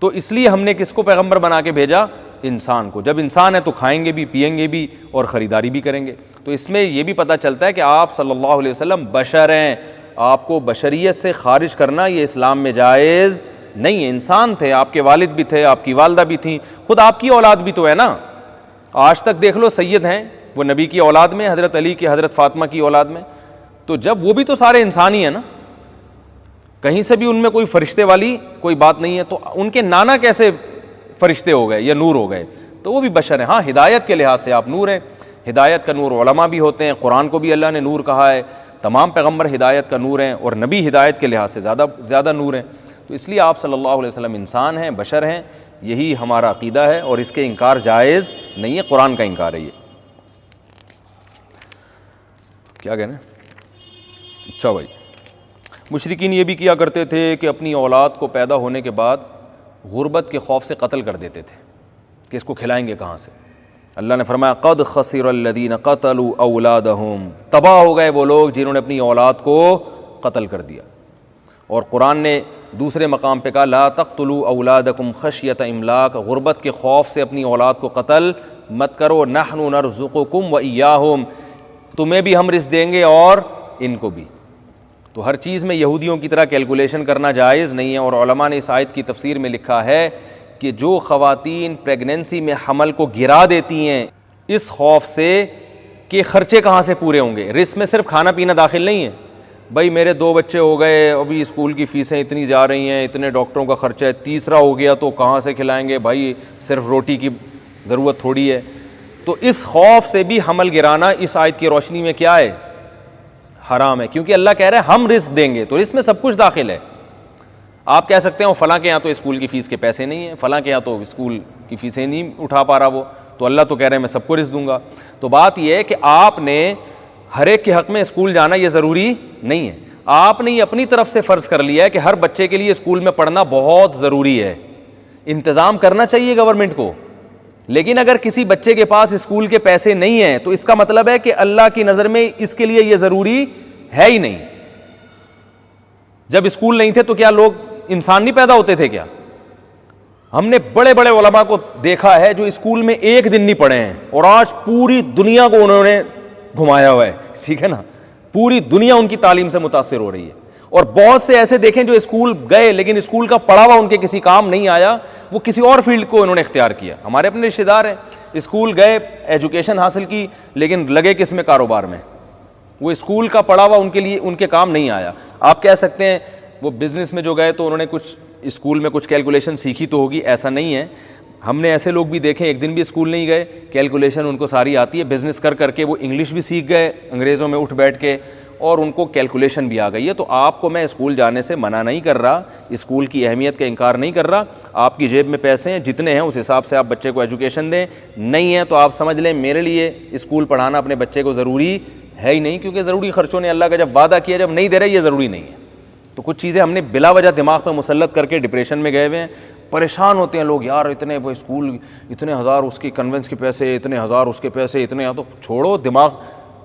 [SPEAKER 1] तो इसलिए हमने किसको पैगंबर बना के भेजा, इंसान को। जब इंसान है तो खाएंगे भी, पिएंगे भी और ख़रीदारी भी करेंगे। तो इसमें यह भी पता चलता है कि आप सल्लल्लाहु अलैहि वसल्लम बशर हैं, आपको बशरियत से खारिज करना ये इस्लाम में जायज़ नहीं है। इंसान थे, आपके वालिद भी थे, आपकी वालदा भी थी, खुद आपकी औलाद भी तो है ना। आज तक देख लो सैयद हैं वो नबी की औलाद में, हज़रत अली की, हज़रत फ़ातिमा की औलाद में, तो जब वो भी तो सारे इंसान ही है ना, कहीं से भी उनमें कोई फरिश्ते वाली कोई बात नहीं है, तो उनके नाना कैसे फरिश्ते हो गए या नूर हो गए, तो वो भी बशर हैं। हाँ, हिदायत के लिहाज से आप नूर हैं, हिदायत का नूर उलमा भी होते हैं, कुरान को भी अल्लाह ने नूर कहा है, तमाम पैगंबर हिदायत का नूर हैं और नबी हिदायत के लिहाज से ज़्यादा नूर हैं। तो इसलिए आप सल्लल्लाहु अलैहि वसल्लम इंसान हैं, बशर हैं, यही हमारा अक़ीदा है और इसके इनकार जायज़ नहीं है, कुरान का इनकार है ये। क्या कहना है? अच्छा भाई, मुशरिकीन ये भी किया करते थे कि अपनी औलाद को पैदा होने के बाद गुर्बत के खौफ से कत्ल कर देते थे कि इसको खिलाएंगे कहाँ से। अल्लाह ने फरमाया क़द ख़सिरल्लज़ीन क़तलू औलादहुम, तबाह हो गए वो लोग जिन्होंने अपनी औलाद को कत्ल कर दिया। और कुरान ने दूसरे मकाम पे कहा ला तक़्तुलू औलादकुम ख़श्यत इमलाक, गुर्बत के खौफ से अपनी औलाद को कत्ल मत करो, नहनु नरज़ुक़ुकुम व इय्याहुम, तुम्हें भी हम रिज़्क़ देंगे और इनको भी। तो हर चीज़ में यहूदियों की तरह कैलकुलेशन करना जायज़ नहीं है। और उलमा ने इस आयत की तफसीर में लिखा है कि जो ख़वातीन प्रेगनेंसी में हमल को गिरा देती हैं इस खौफ से कि ख़र्चे कहाँ से पूरे होंगे, रिस्क में सिर्फ खाना पीना दाखिल नहीं है, भाई मेरे 2 बच्चे हो गए, अभी स्कूल की फ़ीसें इतनी जा रही हैं, इतने डॉक्टरों का ख़र्चा है, तीसरा हो गया तो कहाँ से खिलाएंगे, भाई सिर्फ रोटी की ज़रूरत थोड़ी है। तो इस खौफ से भी हमल गिराना इस आयत की रोशनी में क्या है, हराम है, क्योंकि अल्लाह कह रहा है हम रिस्क देंगे, तो रिस्क में सब कुछ दाखिल है। आप कह सकते हो फ़लाँ के यहाँ तो स्कूल की फ़ीस के पैसे नहीं हैं, फ़लाँ के यहाँ तो स्कूल की फ़ीसें नहीं उठा पा रहा वो, तो अल्लाह तो कह रहे हैं मैं सबको रिस्क दूंगा। तो बात यह है कि आपने हर एक के हक़ में स्कूल जाना ये ज़रूरी नहीं है। आपने ये अपनी तरफ से फ़र्ज़ कर लिया है कि हर बच्चे के लिए स्कूल में पढ़ना बहुत ज़रूरी है, इंतज़ाम करना चाहिए गवर्नमेंट को। लेकिन अगर किसी बच्चे के पास स्कूल के पैसे नहीं हैं तो इसका मतलब है कि अल्लाह की नज़र में इसके लिए ये ज़रूरी है ही नहीं। जब स्कूल नहीं थे तो क्या लोग इंसान नहीं पैदा होते थे क्या? हमने बड़े बड़े उलमा को देखा है जो स्कूल में एक दिन नहीं पढ़े हैं और आज पूरी दुनिया को उन्होंने घुमाया हुआ है, ठीक है ना, पूरी दुनिया उनकी तालीम से मुतासिर हो रही है। और बहुत से ऐसे देखें जो स्कूल गए लेकिन स्कूल का पढ़ा हुआ उनके किसी काम नहीं आया, वो किसी और फील्ड को उन्होंने इख्तियार किया। हमारे अपने रिश्तेदार हैं, स्कूल गए, एजुकेशन हासिल की, लेकिन लगे किस में, कारोबार में। वो स्कूल का पढ़ा हुआ उनके लिए उनके काम नहीं आया। आप कह सकते हैं वो बिज़नेस में जो गए तो उन्होंने कुछ स्कूल में कुछ कैलकुलेशन सीखी तो होगी, ऐसा नहीं है। हमने ऐसे लोग भी देखे एक दिन भी स्कूल नहीं गए, कैलकुलेशन उनको सारी आती है, बिज़नेस कर करके वो इंग्लिश भी सीख गए अंग्रेज़ों में उठ बैठ के और उनको कैलकुलेशन भी आ गई है। तो आपको मैं स्कूल जाने से मना नहीं कर रहा, स्कूल की अहमियत का इनकार नहीं कर रहा। आपकी जेब में पैसे हैं, जितने हैं उस हिसाब से आप बच्चे को एजुकेशन दें। नहीं है तो आप समझ लें मेरे लिए स्कूल पढ़ाना अपने बच्चे को ज़रूरी है ही नहीं, क्योंकि ज़रूरी ख़र्चों ने अल्लाह का जब वादा किया, जब नहीं दे रहे ये ज़रूरी नहीं है। तो कुछ चीज़ें हमने बिला वजह दिमाग में मुसल्लत करके डिप्रेशन में गए हुए हैं। परेशान होते हैं लोग, यार इतने वो स्कूल, इतने हज़ार उसकी कन्वेंस के पैसे, इतने हज़ार उसके पैसे, इतने, तो छोड़ो, दिमाग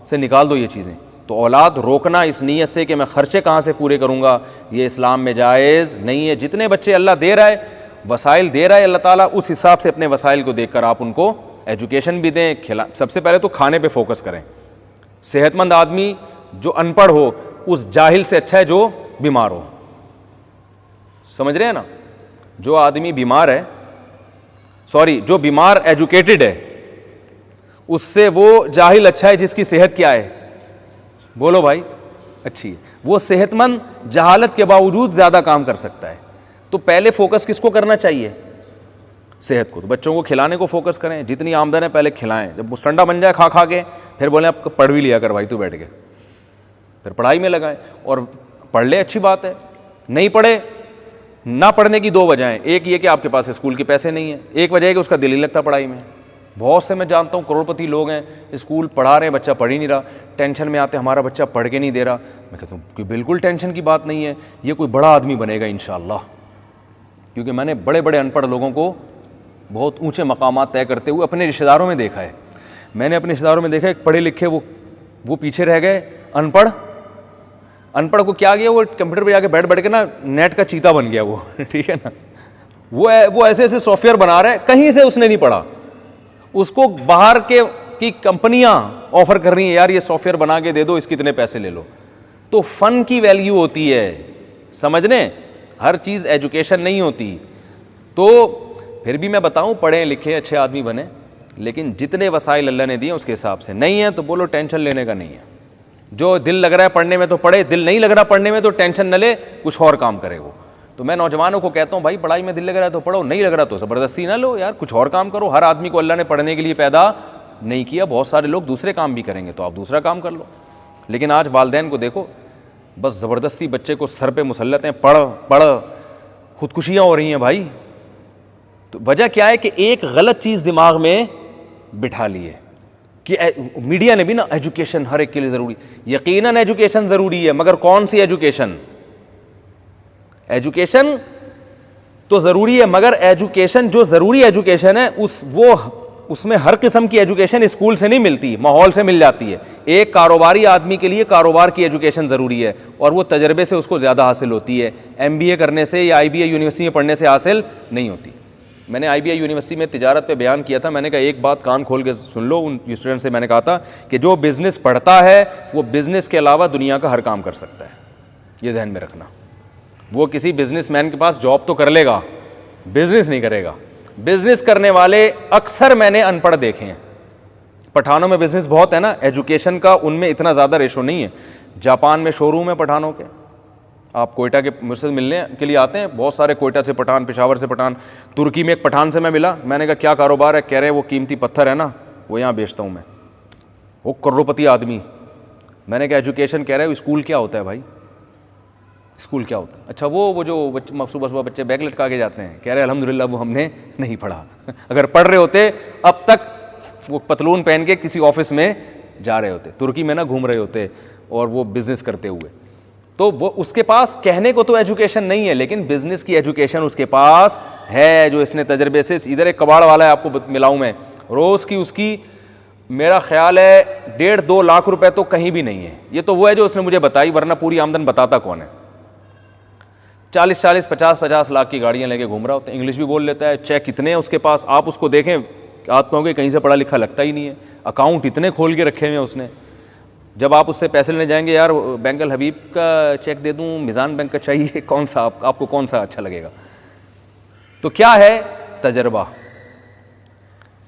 [SPEAKER 1] से निकाल दो ये चीज़ें। तो औलाद रोकना इस नीयत से कि मैं ख़र्चे कहाँ से पूरे करूँगा, ये इस्लाम में जायज़ नहीं है। जितने बच्चे अल्लाह दे रहा है, वसाइल दे रहा है अल्लाह ताला, उस हिसाब से अपने वसाइल को देख कर आप उनको एजुकेशन भी दें, सबसे पहले तो खाने पे फोकस करें। सेहतमंद आदमी जो अनपढ़ हो उस जाहिल से अच्छा है जो बीमार हो, समझ रहे हैं ना। जो आदमी बीमार है, सॉरी, जो बीमार एजुकेटेड है, उससे वो जाहिल अच्छा है जिसकी सेहत क्या है? बोलो भाई, अच्छी है। वो सेहतमंद जहालत के बावजूद ज़्यादा काम कर सकता है। तो पहले फोकस किसको करना चाहिए? सेहत को। तो बच्चों को खिलाने को फोकस करें, जितनी आमदन है पहले खिलाएं। जब मुस्टंडा बन जाए खा खा के, फिर बोले अब पढ़ भी लिया कर भाई तू बैठ के, फिर पढ़ाई में लगाएं। और पढ़ ले, अच्छी बात है। नहीं पढ़े, ना पढ़ने की दो वजहें, एक ये कि आपके पास स्कूल के पैसे नहीं है, एक वजह है कि उसका दिल नहीं लगता पढ़ाई में। बहुत से मैं जानता हूँ करोड़पति लोग हैं, स्कूल पढ़ा रहे हैं, बच्चा पढ़ ही नहीं रहा, टेंशन में आते हमारा बच्चा पढ़ के नहीं दे रहा। मैं कहता हूँ कि बिल्कुल टेंशन की बात नहीं है, ये कोई बड़ा आदमी बनेगा इंशाअल्लाह। क्योंकि मैंने बड़े बड़े अनपढ़ लोगों को बहुत ऊंचे मकामात तय करते हुए अपने रिश्तेदारों में देखा है। मैंने अपने रिश्तेदारों में देखा है, पढ़े लिखे वो पीछे रह गए, अनपढ़ को क्या गया, वो कंप्यूटर पे जाके बैठ के ना नेट का चीता बन गया वो ठीक है ना। वो ऐसे ऐसे सॉफ्टवेयर बना रहे, कहीं से उसने नहीं पढ़ा, उसको बाहर की कंपनियां ऑफर कर रही हैं, यार ये सॉफ्टवेयर बना के दे दो, इसके इतने पैसे ले लो। तो फन की वैल्यू होती है, समझने, हर चीज़ एजुकेशन नहीं होती। तो फिर भी मैं बताऊं, पढ़ें लिखें अच्छे आदमी बने, लेकिन जितने वसाइल अल्लाह ने दिए उसके हिसाब से। नहीं है तो बोलो टेंशन लेने का नहीं है। जो दिल लग रहा है पढ़ने में तो पढ़े, दिल नहीं लग रहा पढ़ने में तो टेंशन न ले, कुछ और काम करे वो। तो मैं नौजवानों को कहता हूँ भाई, पढ़ाई में दिल लग रहा है तो पढ़ो, नहीं लग रहा तो ज़बरदस्ती ना लो यार, कुछ और काम करो। हर आदमी को अल्लाह ने पढ़ने के लिए पैदा नहीं किया, बहुत सारे लोग दूसरे काम भी करेंगे, तो आप दूसरा काम कर लो। लेकिन आज वालिदैन को देखो, बस ज़बरदस्ती बच्चे को सर पे मुसल्लत हैं, पढ़ पढ़, खुदकुशियाँ हो रही हैं भाई। तो वजह क्या है कि एक गलत चीज़ दिमाग में बिठा ली है कि मीडिया ने भी ना एजुकेशन हर एक के लिए ज़रूरी। यकीनन एजुकेशन ज़रूरी है, मगर कौन सी एजुकेशन? एजुकेशन तो ज़रूरी है, मगर एजुकेशन जो ज़रूरी एजुकेशन है उसमें हर किस्म की एजुकेशन स्कूल से नहीं मिलती, माहौल से मिल जाती है। एक कारोबारी आदमी के लिए कारोबार की एजुकेशन ज़रूरी है, और वो तजर्बे से उसको ज़्यादा हासिल होती है, MBA करने से या IBA यूनिवर्सिटी में पढ़ने से हासिल नहीं होती। मैंने IBA यूनिवर्सिटी में तिजारत पे बयान किया था, मैंने कहा एक बात कान खोल के सुन लो। उन स्टूडेंट से मैंने कहा था कि जो बिज़नेस पढ़ता है वो बिज़नेस के अलावा दुनिया का हर काम कर सकता है, ये जहन में रखना। वो किसी बिजनेसमैन के पास जॉब तो कर लेगा, बिजनेस नहीं करेगा। बिजनेस करने वाले अक्सर मैंने अनपढ़ देखे हैं। पठानों में बिजनेस बहुत है ना, एजुकेशन का उनमें इतना ज़्यादा रेशो नहीं है। जापान में शोरूम है पठानों के, आप कोयटा के मुझसे मिलने के लिए आते हैं, बहुत सारे कोयटा से पठान, पेशावर से पठान। तुर्की में एक पठान से मैं मिला, मैंने कहा क्या कारोबार है? कह रहे वो कीमती पत्थर है ना, वो यहाँ बेचता हूँ मैं। वो करोड़पति आदमी। मैंने कहा एजुकेशन? कह रहे हो स्कूल क्या होता है भाई, स्कूल क्या होता है? अच्छा वो जो सुबह सुबह बच्चे बैग लटका के जाते हैं, कह रहे अल्हम्दुलिल्लाह वो हमने नहीं पढ़ा। अगर पढ़ रहे होते अब तक वो पतलून पहन के किसी ऑफिस में जा रहे होते, तुर्की में ना घूम रहे होते, और वो बिज़नेस करते हुए। तो वो उसके पास कहने को तो एजुकेशन नहीं है, लेकिन बिज़नेस की एजुकेशन उसके पास है, जो इसने तजर्बे से। इधर एक कबाड़ वाला है, आपको मिलाऊँ मैं, रोज़ की उसकी मेरा ख्याल है 1.5-2 लाख रुपए तो कहीं भी नहीं है। ये तो वो है जो उसने मुझे बताई, वरना पूरी आमदन बताता कौन है। 40-40, 50-50 लाख की गाड़ियां लेके घूम रहा होता है, इंग्लिश भी बोल लेता है, चेक कितने हैं उसके पास, आप उसको देखें आप कहोगे कहीं से पढ़ा लिखा लगता ही नहीं है। अकाउंट इतने खोल के रखे हुए हैं उसने। जब आप उससे पैसे लेने जाएंगे, यार बैंक अल हबीब का चेक दे दूं, मिज़ान बैंक का चाहिए, कौन सा आपको कौन सा अच्छा लगेगा? तो क्या है? तजर्बा।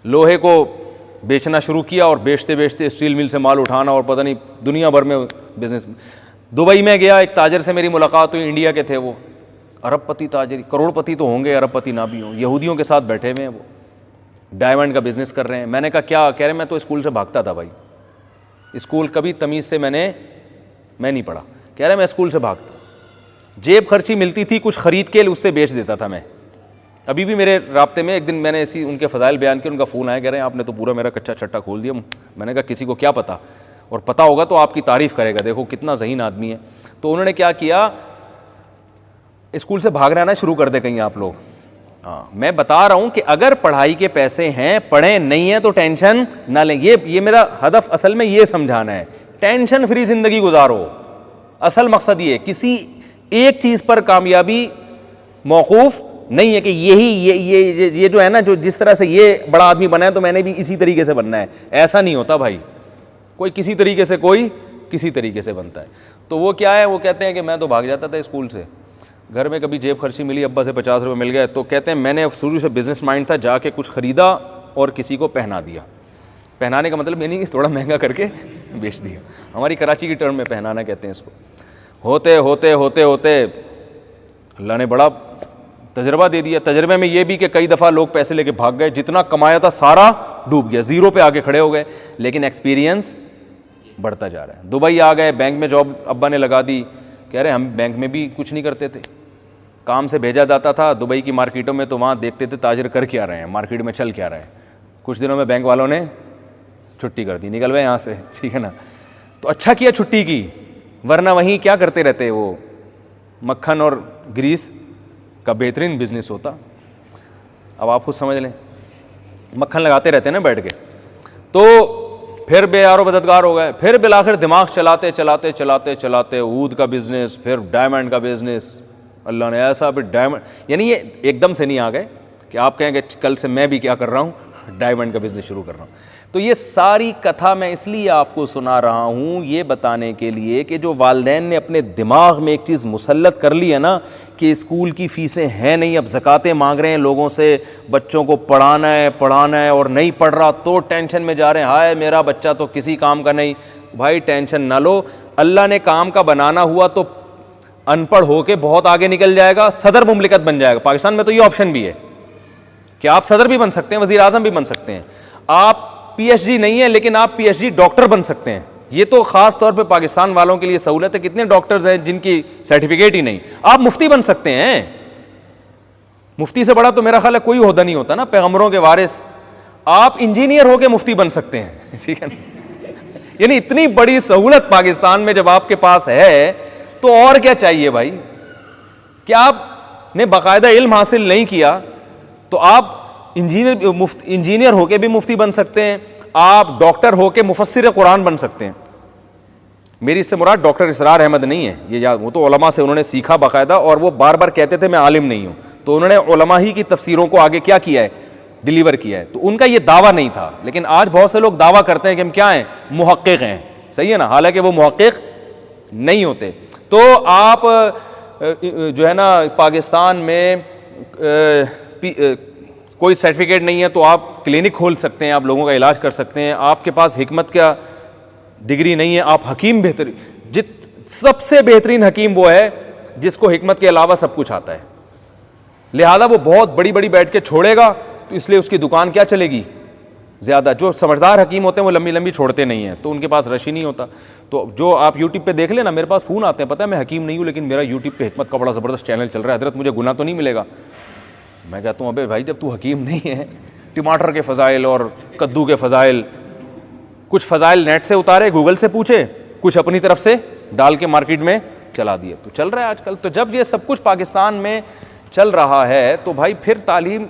[SPEAKER 1] लोहे को बेचना शुरू किया और बेचते बेचते स्टील मिल से माल उठाना, और पता नहीं दुनिया भर में बिजनेस। दुबई में गया, एक ताजर से मेरी मुलाकात हुई, इंडिया के थे वो, अरबपति ताजर, करोड़पति तो होंगे, अरबपति ना भी हों। यहूदियों के साथ बैठे हुए हैं, वो डायमंड का बिज़नेस कर रहे हैं। मैंने कहा क्या? कह रहे मैं तो स्कूल से भागता था भाई, स्कूल कभी तमीज़ से मैं नहीं पढ़ा। कह रहे मैं स्कूल से भागता, जेब खर्ची मिलती थी कुछ ख़रीद के, उससे बेच देता था मैं। अभी भी मेरे राब्ते में एक दिन मैंने ऐसी उनके फ़ज़ाइल बयान किए, उनका फ़ोन आया, कह रहे हैं आपने तो पूरा मेरा कच्चा चट्टा खोल दिया। मैंने कहा किसी को क्या पता, और पता होगा तो आपकी तारीफ़ करेगा, देखो कितना ज़हीन आदमी है। तो उन्होंने क्या किया, स्कूल से भाग रहना शुरू कर दे कहीं आप लोग। हाँ, मैं बता रहा हूँ कि अगर पढ़ाई के पैसे हैं, पढ़ें, नहीं है तो टेंशन ना लें। ये मेरा हदफ असल में ये समझाना है, टेंशन फ्री ज़िंदगी गुजारो। असल मकसद ये, किसी एक चीज़ पर कामयाबी मौकूफ़ नहीं है कि ये जो है ना, जो जिस तरह से ये बड़ा आदमी बना है तो मैंने भी इसी तरीके से बनना है। ऐसा नहीं होता भाई, कोई किसी तरीके से, कोई किसी तरीके से बनता है। तो वो क्या है, वो कहते हैं कि मैं तो भाग जाता था स्कूल से। घर में कभी जेब खर्ची मिली, अब्बा से 50 रुपये मिल गए, तो कहते हैं मैंने शुरू से बिज़नेस माइंड था, जाके कुछ ख़रीदा और किसी को पहना दिया। पहनाने का मतलब ये नहीं कि थोड़ा महंगा करके बेच दिया, हमारी कराची की टर्म में पहनाना कहते हैं इसको। होते होते होते होते अल्लाह ने बड़ा तजर्बा दे दिया। तजर्बे में ये भी कि कई दफ़ा लोग पैसे लेके भाग गए, जितना कमाया था सारा डूब गया, ज़ीरो पे आके खड़े हो गए। लेकिन एक्सपीरियंस बढ़ता जा रहा है। दुबई आ गए, बैंक में जॉब अब्बा ने लगा दी। कह रहे हम बैंक में भी कुछ नहीं करते थे, काम से भेजा जाता था दुबई की मार्केटों में, तो वहाँ देखते थे ताजिर कर क्या रहे हैं, मार्केट में चल क्या रहे हैं। कुछ दिनों में बैंक वालों ने छुट्टी कर दी, निकल गए यहाँ से, ठीक है ना। तो अच्छा किया छुट्टी की, वरना वहीं क्या करते रहते, वो मक्खन और ग्रीस का बेहतरीन बिजनेस होता। अब आप खुद समझ लें, मक्खन लगाते रहते हैं ना बैठ के। तो फिर बेयारो मददगार हो गए, फिर बिलाखिर दिमाग चलाते चलाते चलाते चलाते ऊद का बिज़नेस, फिर डायमंड का बिज़नेस। अल्लाह ने ऐसा फिर डायमंड, यानी ये एकदम से नहीं आ गए कि आप कहेंगे कल से मैं भी क्या कर रहा हूँ, डायमंड का बिज़नेस शुरू कर रहा हूँ। तो ये सारी कथा मैं इसलिए आपको सुना रहा हूँ, ये बताने के लिए कि जो वालिदैन ने अपने दिमाग में एक चीज़ मुसल्लत कर ली है ना कि स्कूल की फ़ीसें हैं नहीं, अब ज़कातें मांग रहे हैं लोगों से, बच्चों को पढ़ाना है और नहीं पढ़ रहा तो टेंशन में जा रहे हैं, हाय मेरा बच्चा तो किसी काम का नहीं। भाई टेंशन ना लो, अल्लाह ने काम का बनाना हुआ तो अनपढ़ होके बहुत आगे निकल जाएगा, सदर मुमलिकत बन जाएगा। पाकिस्तान में तो ये ऑप्शन भी है कि आप सदर भी बन सकते हैं, वज़ीर आज़म भी बन सकते हैं। आप पीएचडी नहीं है लेकिन आप पीएचडी डॉक्टर बन सकते हैं। ये तो खास तौर पे पाकिस्तान वालों के लिए सहूलत है। कितने डॉक्टर्स हैं जिनकी सर्टिफिकेट ही नहीं, आप मुफ्ती बन सकते हैं। मुफ्ती से बड़ा तो मेरा ख्याल है कोई ओहदा नहीं होता ना, पैगंबरों के वारिस। आप इंजीनियर होके मुफ्ती बन सकते हैं, ठीक है ना। यानी इतनी बड़ी सहूलत पाकिस्तान में जब आपके पास है तो और क्या चाहिए भाई। क्या आपने बाकायदा इल्म हासिल नहीं किया तो आप इंजीनियर होके भी मुफ्ती बन सकते हैं, आप डॉक्टर होके मुफस्सिर कुरान बन सकते हैं। मेरी इससे मुराद डॉक्टर इसरार अहमद नहीं है, ये याद, वो तो उलमा से उन्होंने सीखा बाकायदा, और वो बार बार कहते थे मैं आलिम नहीं हूं, तो उन्होंने उलमा ही की तफसीरों को आगे क्या किया है, डिलीवर किया है। तो उनका ये दावा नहीं था। लेकिन आज बहुत से लोग दावा करते हैं कि हम क्या हैं, मुहक्किक हैं, सही है ना, हालांकि वो मुहक्किक नहीं होते। तो आप जो है ना पाकिस्तान में कोई सर्टिफिकेट नहीं है तो आप क्लिनिक खोल सकते हैं, आप लोगों का इलाज कर सकते हैं। आपके पास हिकमत का डिग्री नहीं है, आप हकीम बेहतरीन, सबसे बेहतरीन हकीम वो है जिसको हिकमत के अलावा सब कुछ आता है। लिहाजा वो बहुत बड़ी बड़ी बैठ के छोड़ेगा तो इसलिए उसकी दुकान क्या चलेगी ज़्यादा। जो समझदार हकीम होते हैं वो लंबी लंबी छोड़ते नहीं हैं, तो उनके पास रश ही नहीं होता। तो जो आप यूट्यूब पे देख लेना, मेरे पास फ़ोन आते हैं, पता है मैं हकीम नहीं हूँ लेकिन मेरा यूट्यूब पे हिकमत का बड़ा ज़बरदस्त चैनल चल रहा है, हज़रत मुझे गुनाह तो नहीं मिलेगा। मैं कहता हूँ अबे भाई जब तू हकीम नहीं है, टमाटर के फ़ज़ाइल और कद्दू के फ़ज़ाइल, कुछ फ़ज़ाइल नेट से उतारे, गूगल से पूछे, कुछ अपनी तरफ से डाल के मार्केट में चला दिए, तो चल रहा है आजकल। तो जब ये सब कुछ पाकिस्तान में चल रहा है तो भाई फिर तालीम,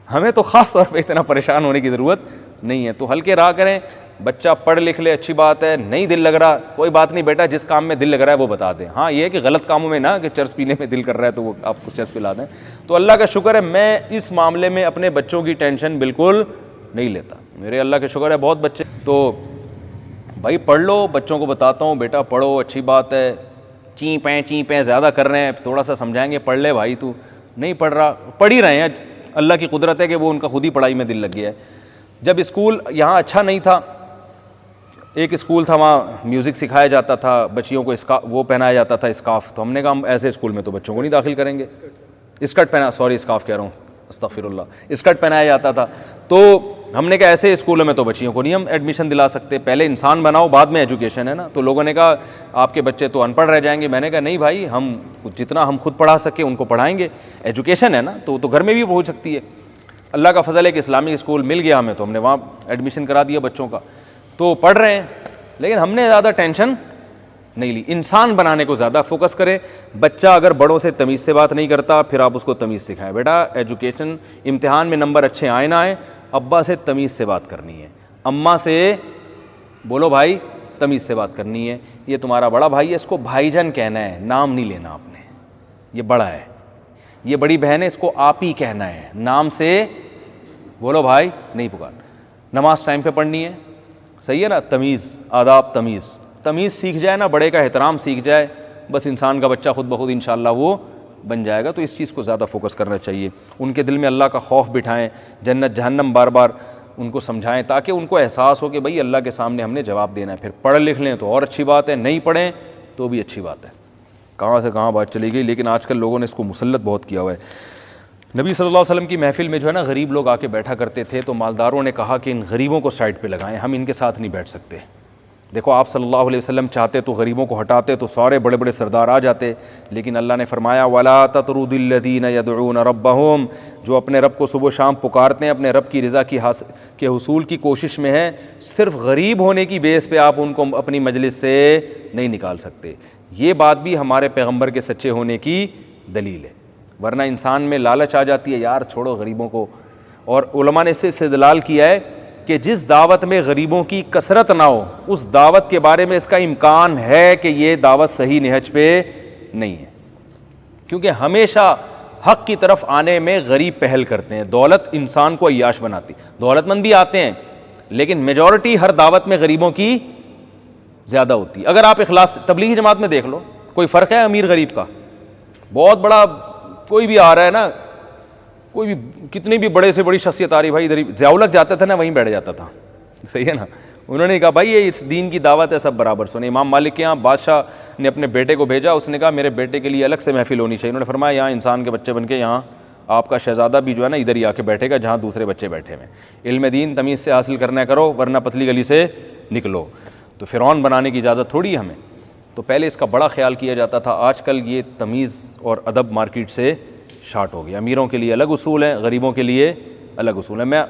[SPEAKER 1] हमें तो ख़ास तौर पे इतना परेशान होने की ज़रूरत नहीं है। तो हल्के राह करें, बच्चा पढ़ लिख ले, अच्छी बात है, नहीं दिल लग रहा कोई बात नहीं बेटा, जिस काम में दिल लग रहा है वो बता दें। हाँ ये है कि गलत कामों में ना, कि चर्स पीने में दिल कर रहा है तो वो आपको चर्स पिला दें। तो अल्लाह का शुक्र है मैं इस मामले में अपने बच्चों की टेंशन बिल्कुल नहीं लेता। मेरे अल्लाह का शुक्र है बहुत बच्चे, तो भाई पढ़ लो, बच्चों को बताता हूँ बेटा पढ़ो, अच्छी बात है। ची पैं ज़्यादा कर रहे हैं, थोड़ा सा समझाएंगे, पढ़ ले भाई, तू नहीं पढ़ रहा, पढ़ ही रहे हैं। अल्लाह की कुदरत है कि वो उनका खुद ही पढ़ाई में दिल लग गया है। जब स्कूल यहाँ अच्छा नहीं था, एक स्कूल था वहाँ म्यूज़िक सिखाया जाता था, बच्चियों को वो पहनाया जाता था स्काफ, तो हमने कहा हम ऐसे स्कूल में तो बच्चों को नहीं दाखिल करेंगे। स्कर्ट पहना, सॉरी स्काफ कह रहा हूँ, अस्तगफिरुल्लाह, स्कर्ट पहनाया जाता था। तो हमने कहा ऐसे स्कूलों में तो बच्चियों को नहीं हम एडमिशन दिला सकते, पहले इंसान बनाओ बाद में एजुकेशन है ना। तो लोगों ने कहा आपके बच्चे तो अनपढ़ रह जाएंगे। मैंने कहा नहीं भाई, हम जितना हम खुद पढ़ा सके उनको पढ़ाएंगे, एजुकेशन है ना, तो घर में भी पहुँच सकती है। अल्लाह का फजल है कि इस्लामिक स्कूल मिल गया हमें, तो हमने वहाँ एडमिशन करा दिया बच्चों का, तो पढ़ रहे हैं। लेकिन हमने ज़्यादा टेंशन नहीं ली, इंसान बनाने को ज़्यादा फोकस करें। बच्चा अगर बड़ों से तमीज़ से बात नहीं करता, फिर आप उसको तमीज़ सिखाएं। बेटा एजुकेशन, इम्तिहान में नंबर अच्छे आए ना आए, अब्बा से तमीज़ से बात करनी है, अम्मा से बोलो भाई तमीज़ से बात करनी है। ये तुम्हारा बड़ा भाई है, इसको भाईजान कहना है, नाम नहीं लेना आपने, ये बड़ा है। ये बड़ी बहन है, इसको आप ही कहना है, नाम से बोलो भाई नहीं पुकार। नमाज टाइम पे पढ़नी है, सही है ना, तमीज़, आदाब, तमीज़ सीख जाए ना, बड़े का एहतराम सीख जाए, बस इंसान का बच्चा खुद ब खुद इंशाअल्लाह वो बन जाएगा। तो इस चीज़ को ज़्यादा फोकस करना चाहिए, उनके दिल में अल्लाह का खौफ बिठाएं, जन्नत जहन्नम बार बार उनको समझाएं, ताकि उनको एहसास हो कि भाई अल्लाह के सामने हमने जवाब देना है। फिर पढ़ लिख लें तो और अच्छी बात है, नहीं पढ़ें तो भी अच्छी बात है। कहाँ से कहाँ बात चली गई, लेकिन आजकल लोगों ने इसको मुसल्लत बहुत किया हुआ है। नबी सल्लल्लाहु अलैहि वसल्लम की महफ़िल में जो है ना गरीब लोग आके बैठा करते थे, तो मालदारों ने कहा कि इन गरीबों को साइड पे लगाएं, हम इनके साथ नहीं बैठ सकते। देखो आप सल्लल्लाहु अलैहि वसल्लम चाहते तो गरीबों को हटाते तो सारे बड़े बड़े सरदार आ जाते, लेकिन अल्लाह ने फरमाया वला ततरुदिल्लज़ीना यदऊन रब्बहुम, जो अपने रब को सुबह शाम पुकारते हैं, अपने रब की रज़ा के हुसूल की कोशिश में हैं, सिर्फ गरीब होने की बेस पे आप उनको अपनी मजलिस से नहीं निकाल सकते। ये बात भी हमारे पैगम्बर के सच्चे होने की दलील है, वरना इंसान में लालच आ जाती है, यार छोड़ो गरीबों को। और उलमा ने इससे इस्तेदलाल किया है कि जिस दावत में गरीबों की कसरत ना हो, उस दावत के बारे में इसका इम्कान है कि ये दावत सही नहज पे नहीं है, क्योंकि हमेशा हक़ की तरफ आने में गरीब पहल करते हैं। दौलत इंसान को अय्याश बनाती, दौलतमंद भी आते हैं, लेकिन मेजॉरिटी हर दावत में गरीबों की ज़्यादा होती है। अगर आप इखलास तबलीगी जमात में देख लो, कोई फ़र्क है अमीर गरीब का? बहुत बड़ा कोई भी आ रहा है ना, कोई भी कितनी भी बड़े से बड़ी शख्सियत आ रही, भाई इधर ही ज़ियाउल हक जाता था ना, वहीं बैठ जाता था, सही है ना। उन्होंने कहा भाई ये इस दीन की दावत है, सब बराबर सुने। इमाम मालिक के यहाँ बादशाह ने अपने बेटे को भेजा, उसने कहा मेरे बेटे के लिए अलग से महफिल होनी चाहिए। उन्होंने फरमाया यहाँ इंसान के बच्चे बन के यहाँ आपका शहज़ादा भी जो है ना इधर ही आके बैठेगा जहाँ दूसरे बच्चे बैठे हुए। इल्म दीन तमीज़ से हासिल करना करो, वरना पतली गली से निकलो। तो फ़िरौन बनाने की इजाज़त थोड़ी है हमें। तो पहले इसका बड़ा ख्याल किया जाता था, आजकल ये तमीज़ और अदब मार्केट से शार्ट हो गया। अमीरों के लिए अलग उसूल हैं, गरीबों के लिए अलग उसूल हैं। मैं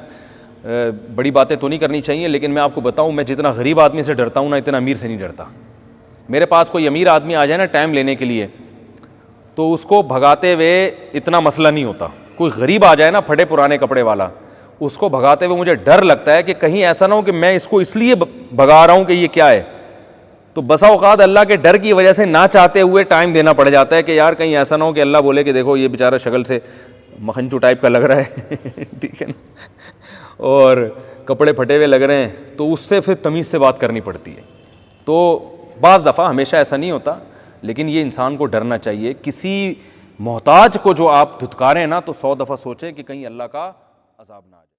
[SPEAKER 1] बड़ी बातें तो नहीं करनी चाहिए, लेकिन मैं आपको बताऊं, मैं जितना गरीब आदमी से डरता हूं ना, इतना अमीर से नहीं डरता। मेरे पास कोई अमीर आदमी आ जाए ना टाइम लेने के लिए, तो उसको भगाते हुए इतना मसला नहीं होता। कोई गरीब आ जाए ना फटे पुराने कपड़े वाला, उसको भगाते हुए मुझे डर लगता है कि कहीं ऐसा ना हो कि मैं इसको इसलिए भगा रहा हूँ कि ये क्या है। तो बसा औकात अल्लाह के डर की वजह से ना चाहते हुए टाइम देना पड़ जाता है कि यार कहीं ऐसा ना हो कि अल्लाह बोले कि देखो ये बेचारा शक्ल से मखनचू टाइप का लग रहा है ठीक है ना, और कपड़े फटे हुए लग रहे हैं, तो उससे फिर तमीज़ से बात करनी पड़ती है। तो बाज़ दफ़ा, हमेशा ऐसा नहीं होता, लेकिन ये इंसान को डरना चाहिए। किसी मोहताज को जो आप धुतकारें ना, तो 100 दफ़ा सोचें कि कहीं अल्लाह का अज़ाब ना आ जाए।